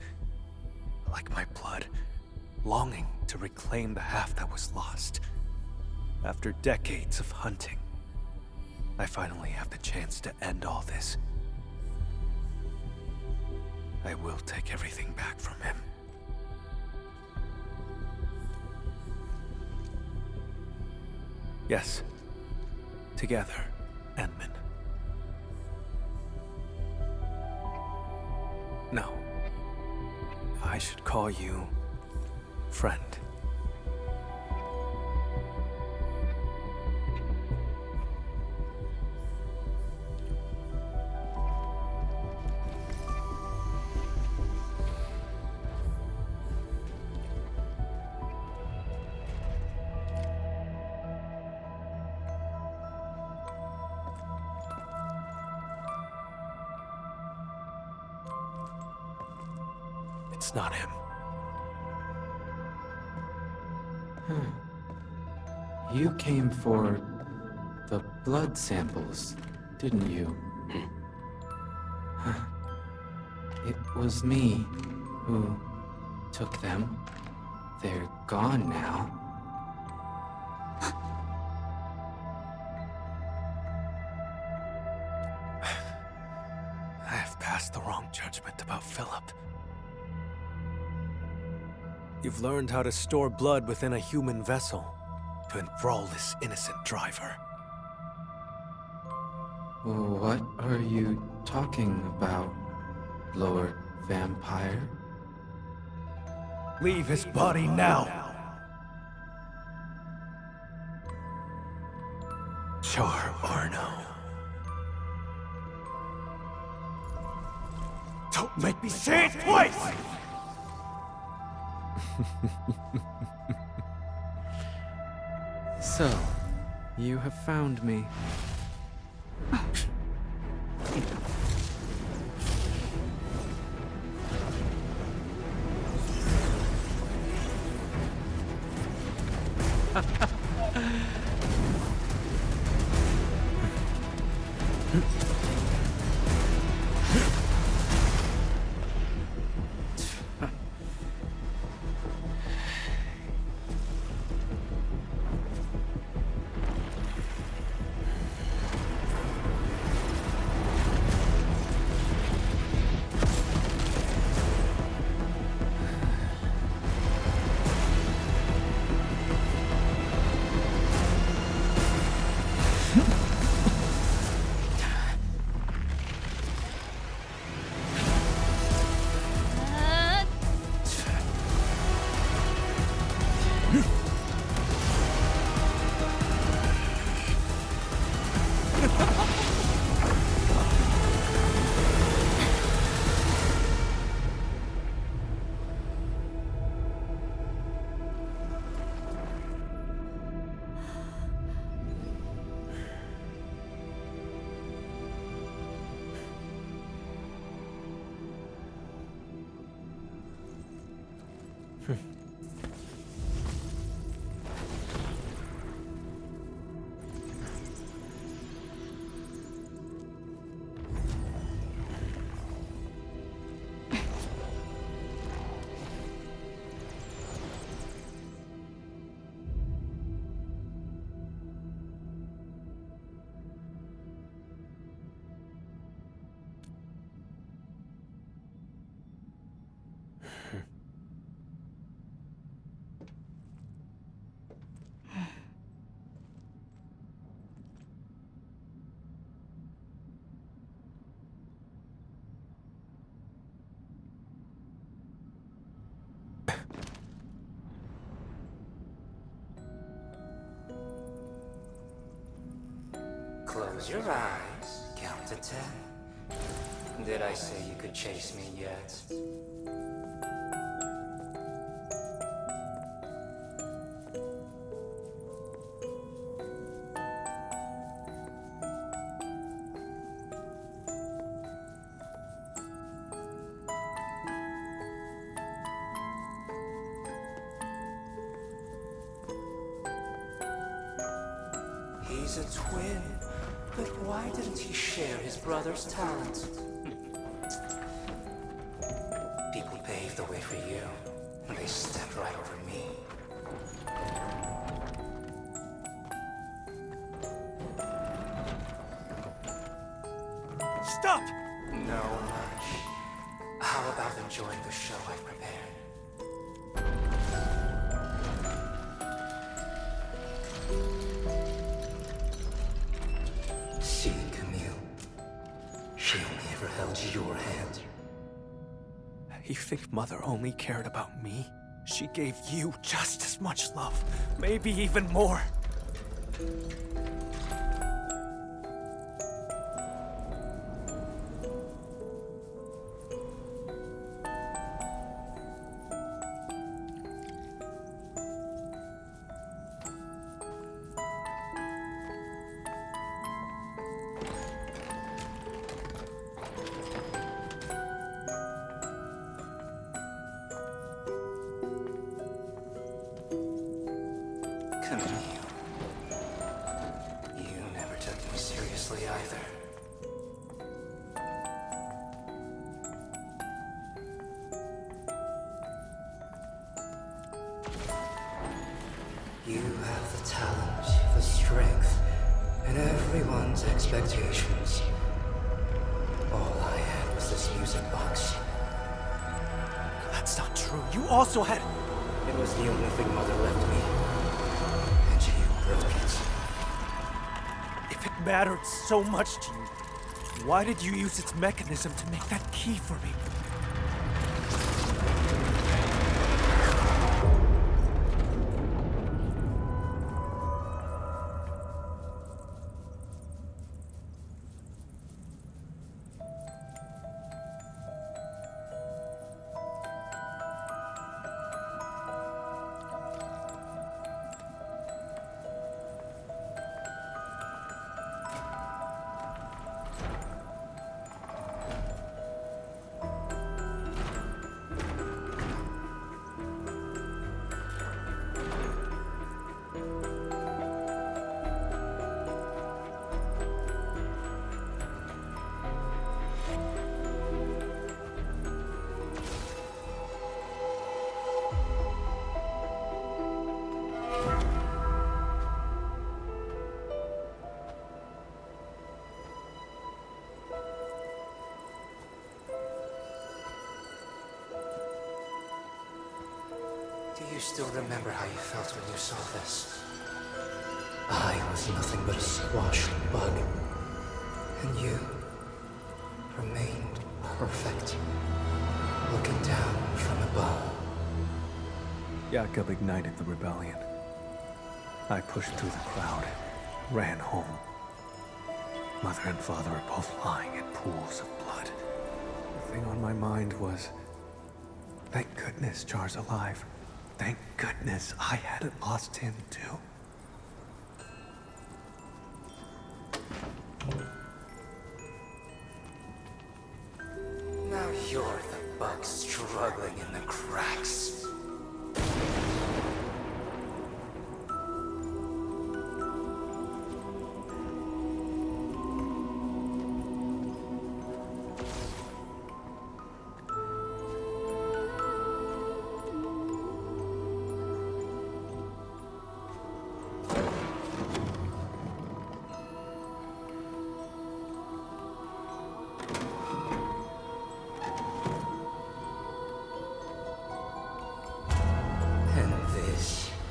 Like my blood, longing to reclaim the half that was lost. After decades of hunting, I finally have the chance to end all this. I will take everything back from him. Yes. Together, Enman. No. I should call you friend. It's not him. You came for the blood samples, didn't you? It was me who took them. They're gone now. I have passed the wrong judgment about Philip. You've learned how to store blood within a human vessel to enthrall this innocent driver. What are you talking about, Lord Vampire? Leave his body now! Char Arno. Don't make me say it twice! So, you have found me. Close your eyes, count to 10. Did I say you could chase me yet? He's a twin, but why didn't he share his brother's talent? People paved the way for you, and they stepped right over me. Stop! No much. How about enjoying the show I've prepared? See, Camille. She only ever held your hand. You think Mother only cared about me? She gave you just as much love, maybe even more. Camille. You never took me seriously either. You have the talent, the strength, and everyone's expectations. All I had was this music box. That's not true. You also had... It was the only thing Mother left me. And you broke it. If it mattered so much to you, why did you use its mechanism to make that key for me? Do you still remember how you felt when you saw this? I was nothing but a squashed bug. And you remained perfect, looking down from above. Jacob ignited the rebellion. I pushed through the crowd, ran home. Mother and father are both lying in pools of blood. The thing on my mind was, thank goodness Char's alive. Thank goodness I hadn't lost him too. Now you're the bug struggling in the cracks.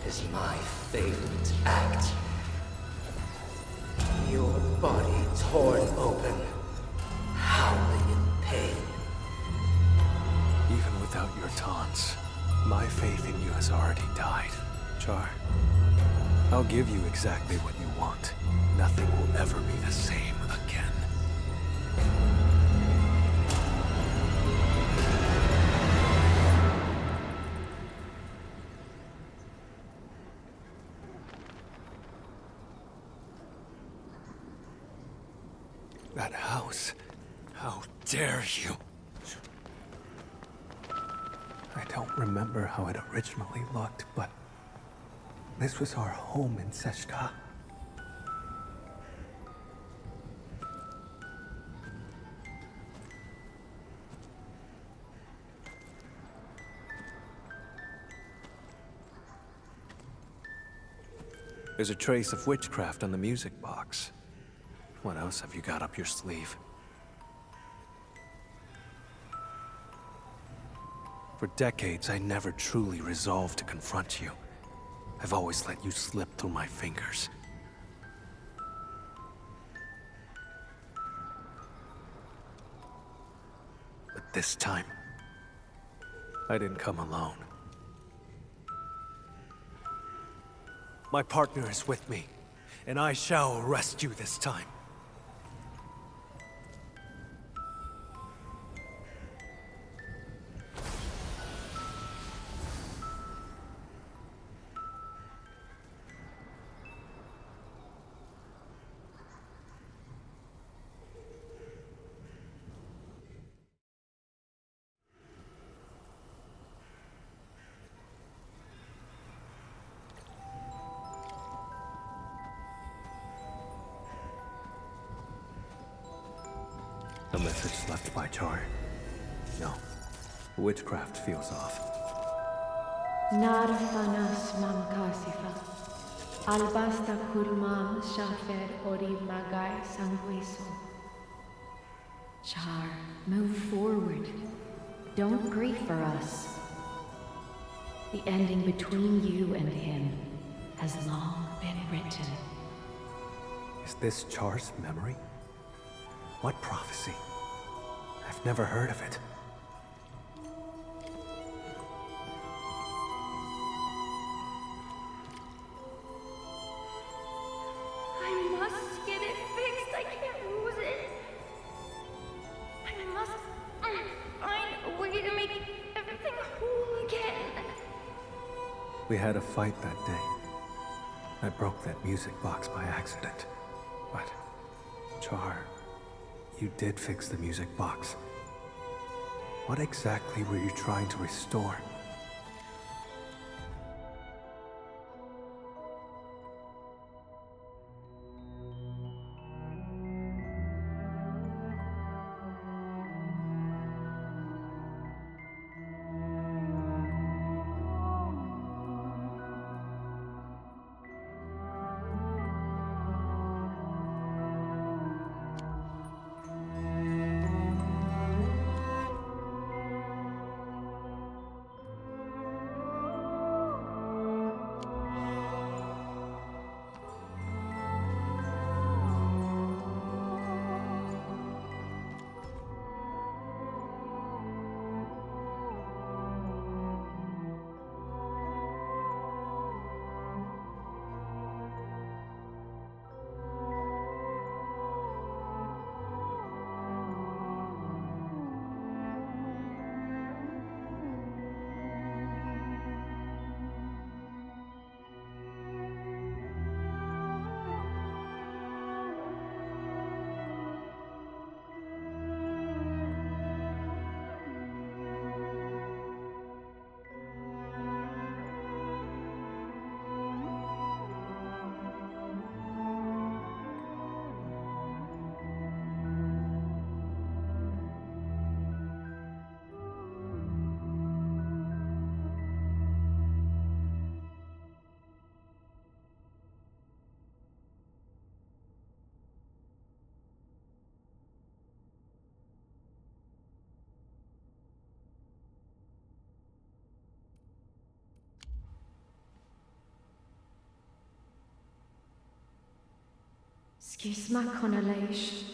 Is my favorite act. Your body torn open, howling in pain. Even without your taunts, my faith in you has already died, Char. I'll give you exactly what you want. Nothing will ever be the same again. That house. How dare you? I don't remember how it originally looked, but this was our home in Seshka. There's a trace of witchcraft on the music box. What else have you got up your sleeve? For decades, I never truly resolved to confront you. I've always let you slip through my fingers. But this time, I didn't come alone. My partner is with me, and I shall arrest you this time. A message left by Char. No. Witchcraft feels off. Narfanas mamkasifa. Albasta kulmam shafer ori magai sanguiso. Char, move forward. Don't grieve for us. The ending between you and him has long been written. Is this Char's memory? What prophecy? I've never heard of it. I must get it fixed. I can't lose it. I must find a way to make everything whole again. We had a fight that day. I broke that music box by accident. But, Char, you did fix the music box. What exactly were you trying to restore? Skisma konalaish.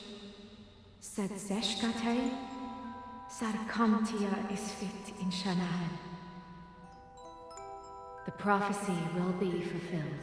Sedzeshkate. Sarkamtia is fit in Shanahan. The prophecy will be fulfilled.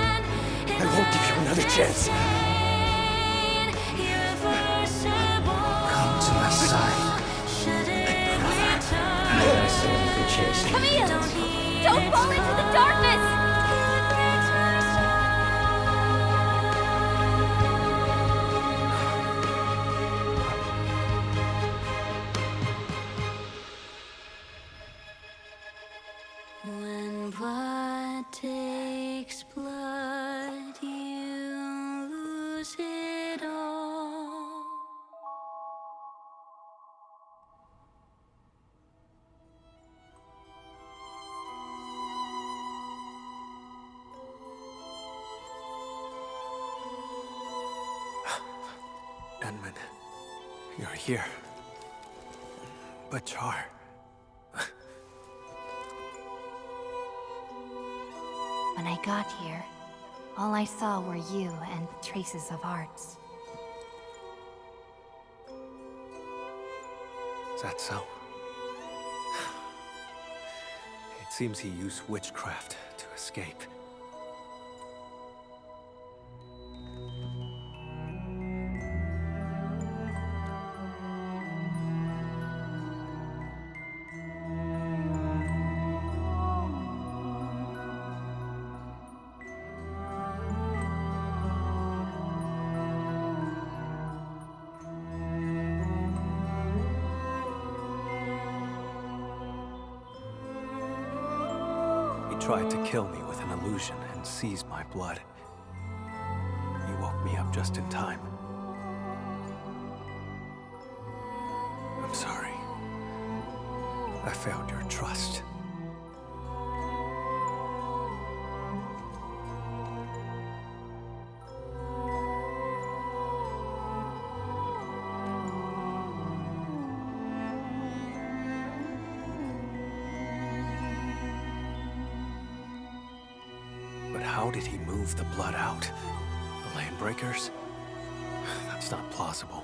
witches! Come to my side. I said you could chase me. Camille! Don't fall into the darkness! When blood takes blood, you lose it all. Enman, you're here. But Char... When I got here, all I saw were you and traces of hearts. Is that so? It seems he used witchcraft to escape. Tried to kill me with an illusion and seized my blood. You woke me up just in time. I'm sorry. I failed your trust. How did he move the blood out? The Landbreakers? That's not plausible.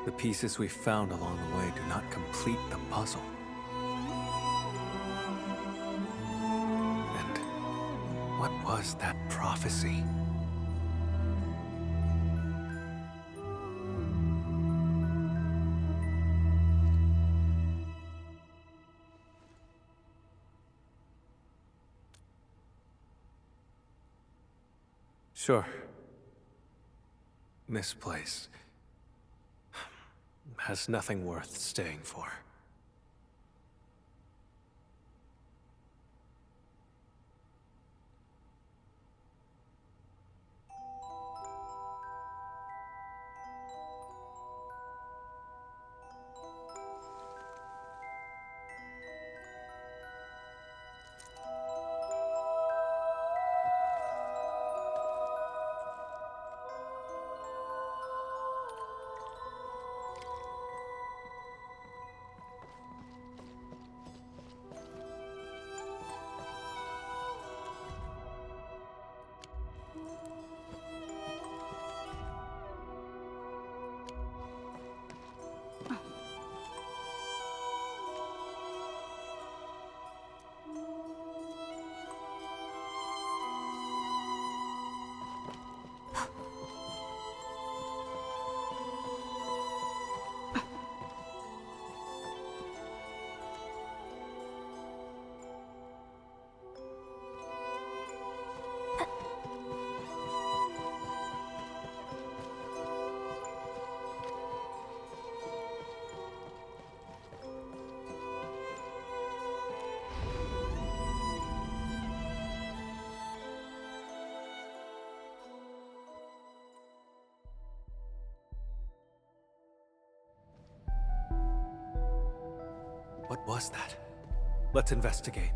The pieces we found along the way do not complete the puzzle. And what was that prophecy? Sure. This place has nothing worth staying for. What was that? Let's investigate.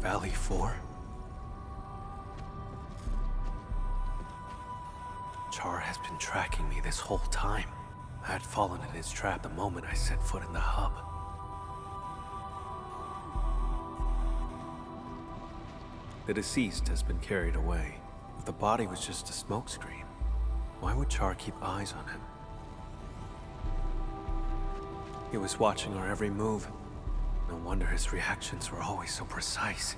Valley 4? Char has been tracking me this whole time. I had fallen in his trap the moment I set foot in the hub. The deceased has been carried away. If the body was just a smokescreen, why would Char keep eyes on him? He was watching our every move. No wonder his reactions were always so precise.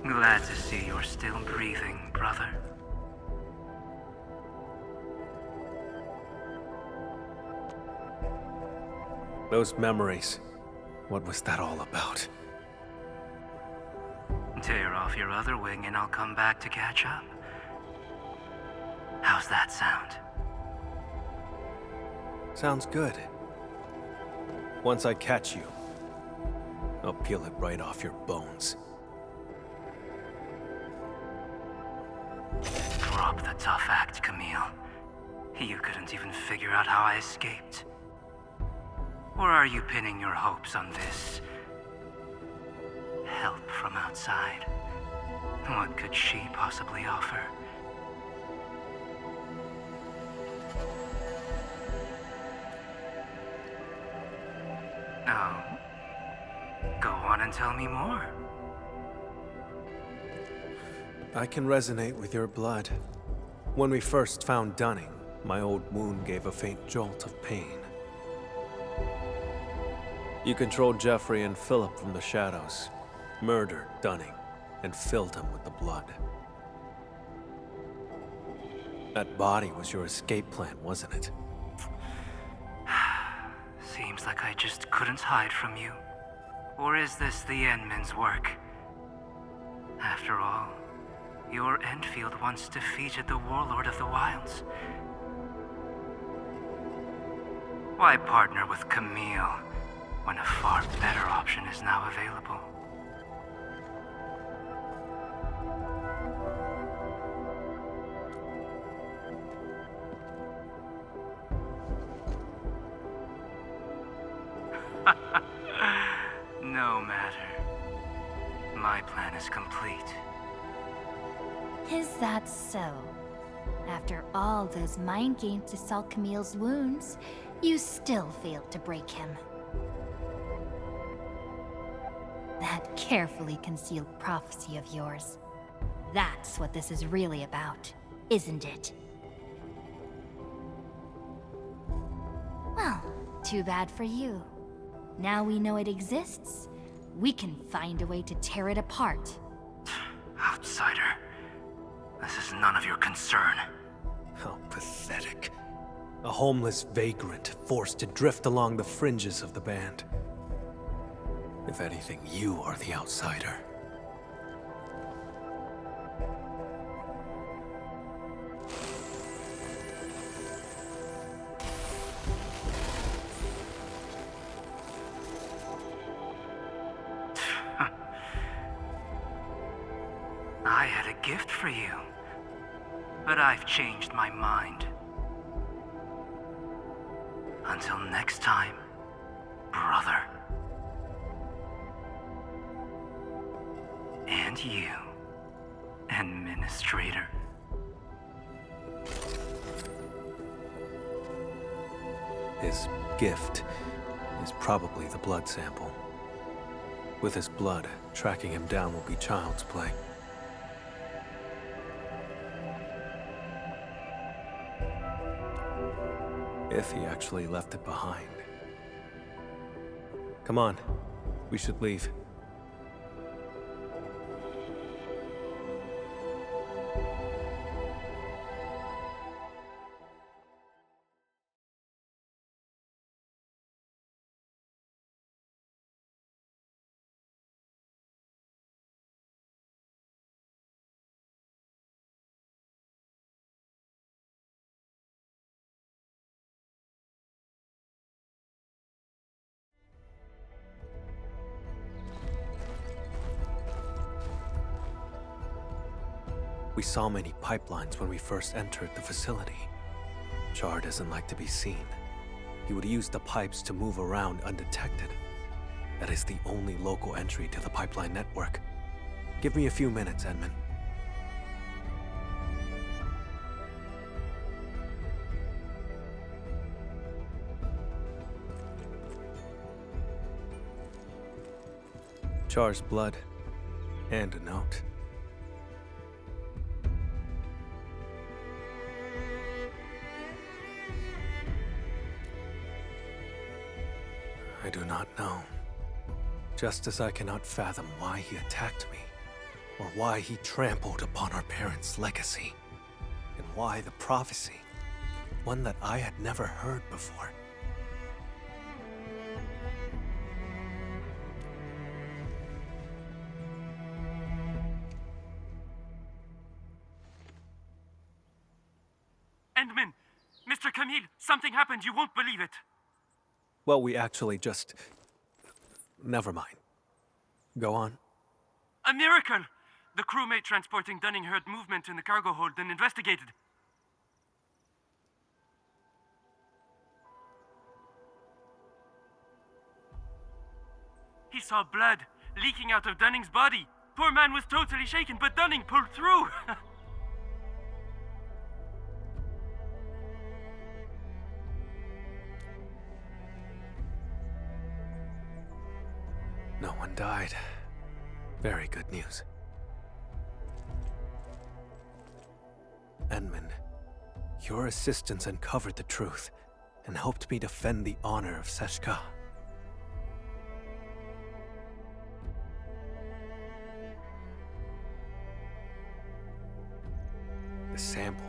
Glad to see you're still breathing, brother. Those memories. What was that all about? Tear off your other wing and I'll come back to catch up. How's that sound? Sounds good. Once I catch you, I'll peel it right off your bones. Drop the tough act, Camille. You couldn't even figure out how I escaped. Or are you pinning your hopes on this help from outside? What could she possibly offer? Oh. Go on and tell me more. I can resonate with your blood. When we first found Dunning, my old wound gave a faint jolt of pain. You controlled Jeffrey and Philip from the shadows, murdered Dunning, and filled him with the blood. That body was your escape plan, wasn't it? Seems like I just couldn't hide from you. Or is this the Endmen's work? After all, your Endfield once defeated the Warlord of the Wilds. Why partner with Camille when a far better option is now available? No matter. My plan is complete. Is that so? After all those mind games to salve Camille's wounds, you still failed to break him. That carefully concealed prophecy of yours. That's what this is really about, isn't it? Well, too bad for you. Now we know it exists, we can find a way to tear it apart. Outsider. This is none of your concern. How pathetic. A homeless vagrant forced to drift along the fringes of the band. If anything, you are the outsider. I had a gift for you, but I've changed my mind. Until next time, brother. And you, Administrator. His gift is probably the blood sample. With his blood, tracking him down will be child's play. If he actually left it behind. Come on, we should leave. We saw many pipelines when we first entered the facility. Char doesn't like to be seen. He would use the pipes to move around undetected. That is the only local entry to the pipeline network. Give me a few minutes, Edmund. Char's blood, and a note. I do not know. Just as I cannot fathom why he attacked me, or why he trampled upon our parents' legacy, and why the prophecy, one that I had never heard before. Endman! Mr. Camille, something happened, you won't believe it. Well, we actually just... Never mind. Go on. A miracle! The crewmate transporting Dunning heard movement in the cargo hold and investigated. He saw blood leaking out of Dunning's body. Poor man was totally shaken, but Dunning pulled through. No one died. Very good news. Edmund, your assistance uncovered the truth and helped me defend the honor of Seshka. The sample.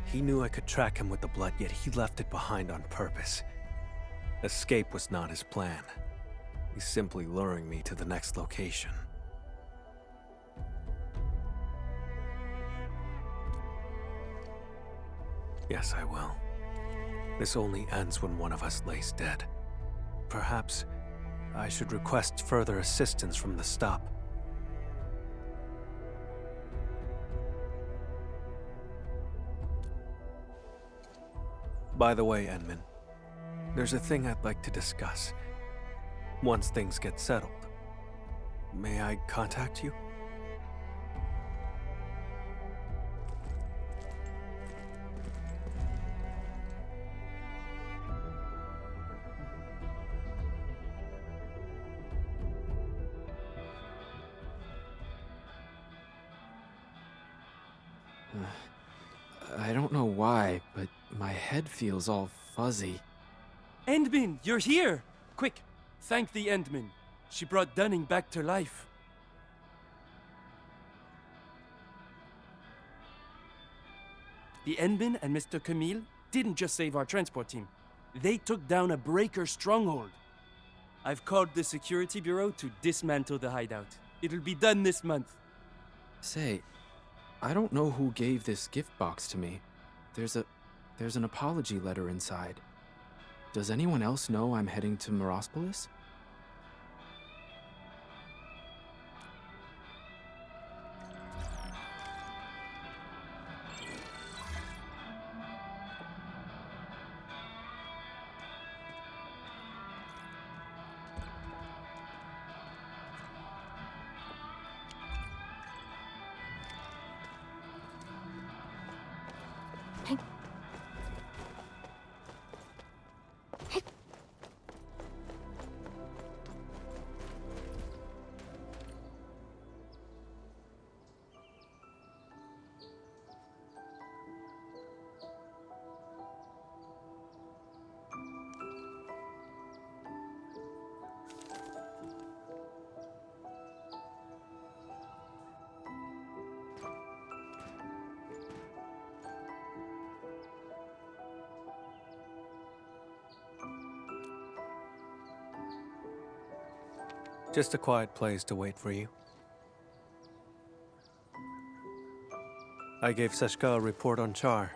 He knew I could track him with the blood, yet he left it behind on purpose. Escape was not his plan. He's simply luring me to the next location. Yes, I will. This only ends when one of us lays dead. Perhaps I should request further assistance from the stop. By the way, Edmund, there's a thing I'd like to discuss. Once things get settled, may I contact you? I don't know why, but my head feels all fuzzy. Endman, you're here! Quick, thank the Endman. She brought Dunning back to life. The Endman and Mr. Camille didn't just save our transport team. They took down a breaker stronghold. I've called the security bureau to dismantle the hideout. It'll be done this month. Say, I don't know who gave this gift box to me. There's an apology letter inside. Does anyone else know I'm heading to Morospolis? Just a quiet place to wait for you. I gave Seshka a report on Char.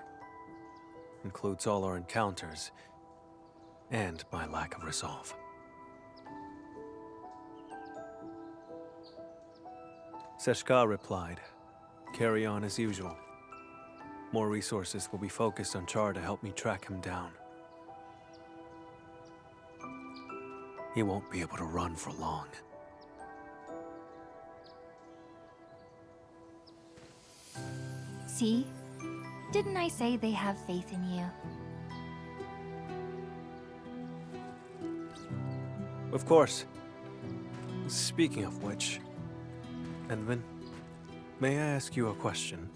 Includes all our encounters and my lack of resolve. Seshka replied, carry on as usual. More resources will be focused on Char to help me track him down. He won't be able to run for long. See? Didn't I say they have faith in you? Of course. Speaking of which, Edmund, may I ask you a question?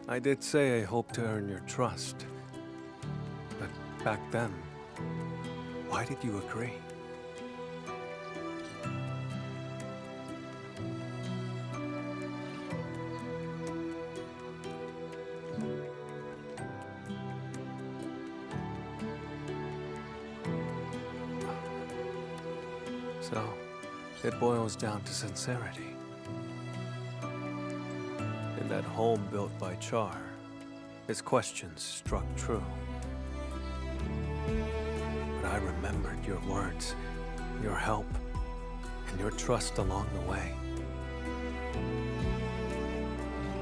I did say I hoped to earn your trust, but back then, why did you agree? So, it boils down to sincerity. In that home built by Char, his questions struck true. But I remembered your words, your help, and your trust along the way.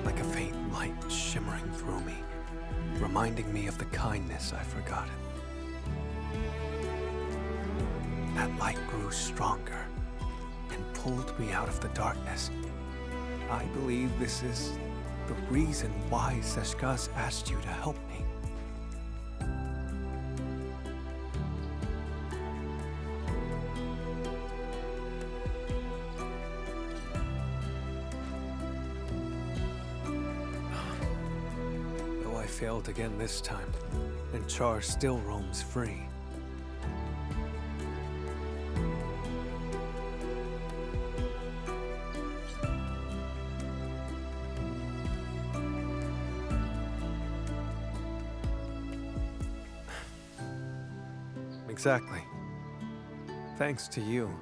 Like a faint light shimmering through me, reminding me of the kindness I've forgotten. That light grew stronger and pulled me out of the darkness. I believe this is the reason why Seshka's asked you to help me. Though I failed again this time, and Char still roams free. Exactly. Thanks to you,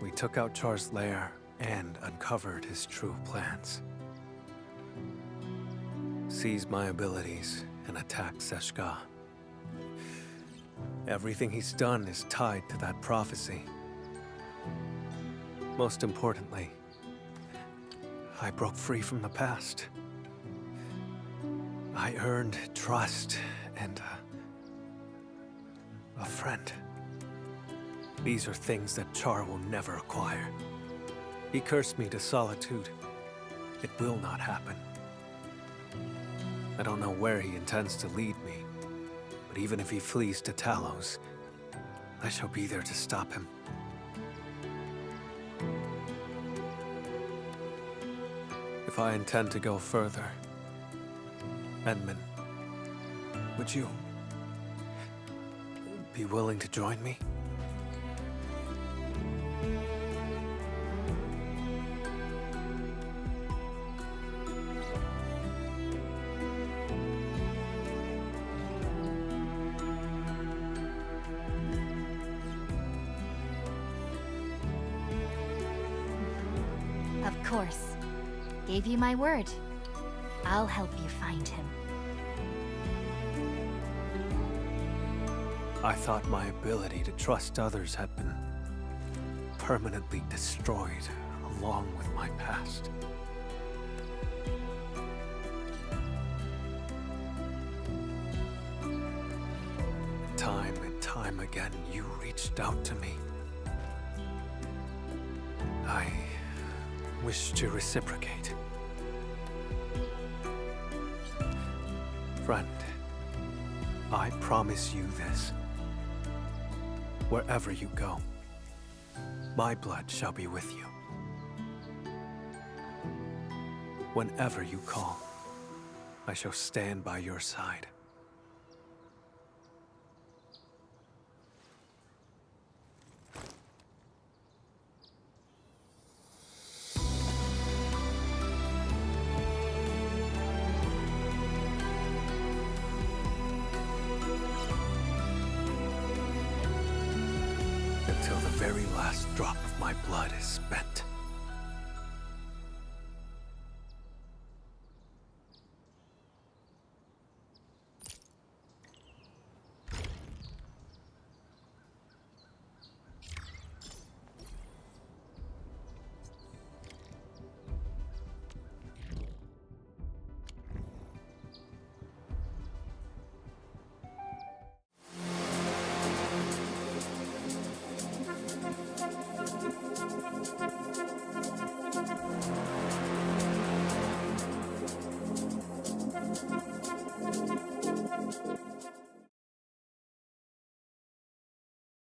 we took out Char's lair and uncovered his true plans. Seized my abilities and attacked Seshka. Everything he's done is tied to that prophecy. Most importantly, I broke free from the past. I earned trust and a friend. These are things that Char will never acquire. He cursed me to solitude. It will not happen. I don't know where he intends to lead me, but even if he flees to Talos, I shall be there to stop him. If I intend to go further, Edmund, would you be willing to join me? Of course. Gave you my word. I'll help you find him. I thought my ability to trust others had been permanently destroyed along with my past. Time and time again, you reached out to me. I wish to reciprocate. Friend, I promise you this. Wherever you go, my blood shall be with you. Whenever you call, I shall stand by your side. Until the very last drop of my blood is spent.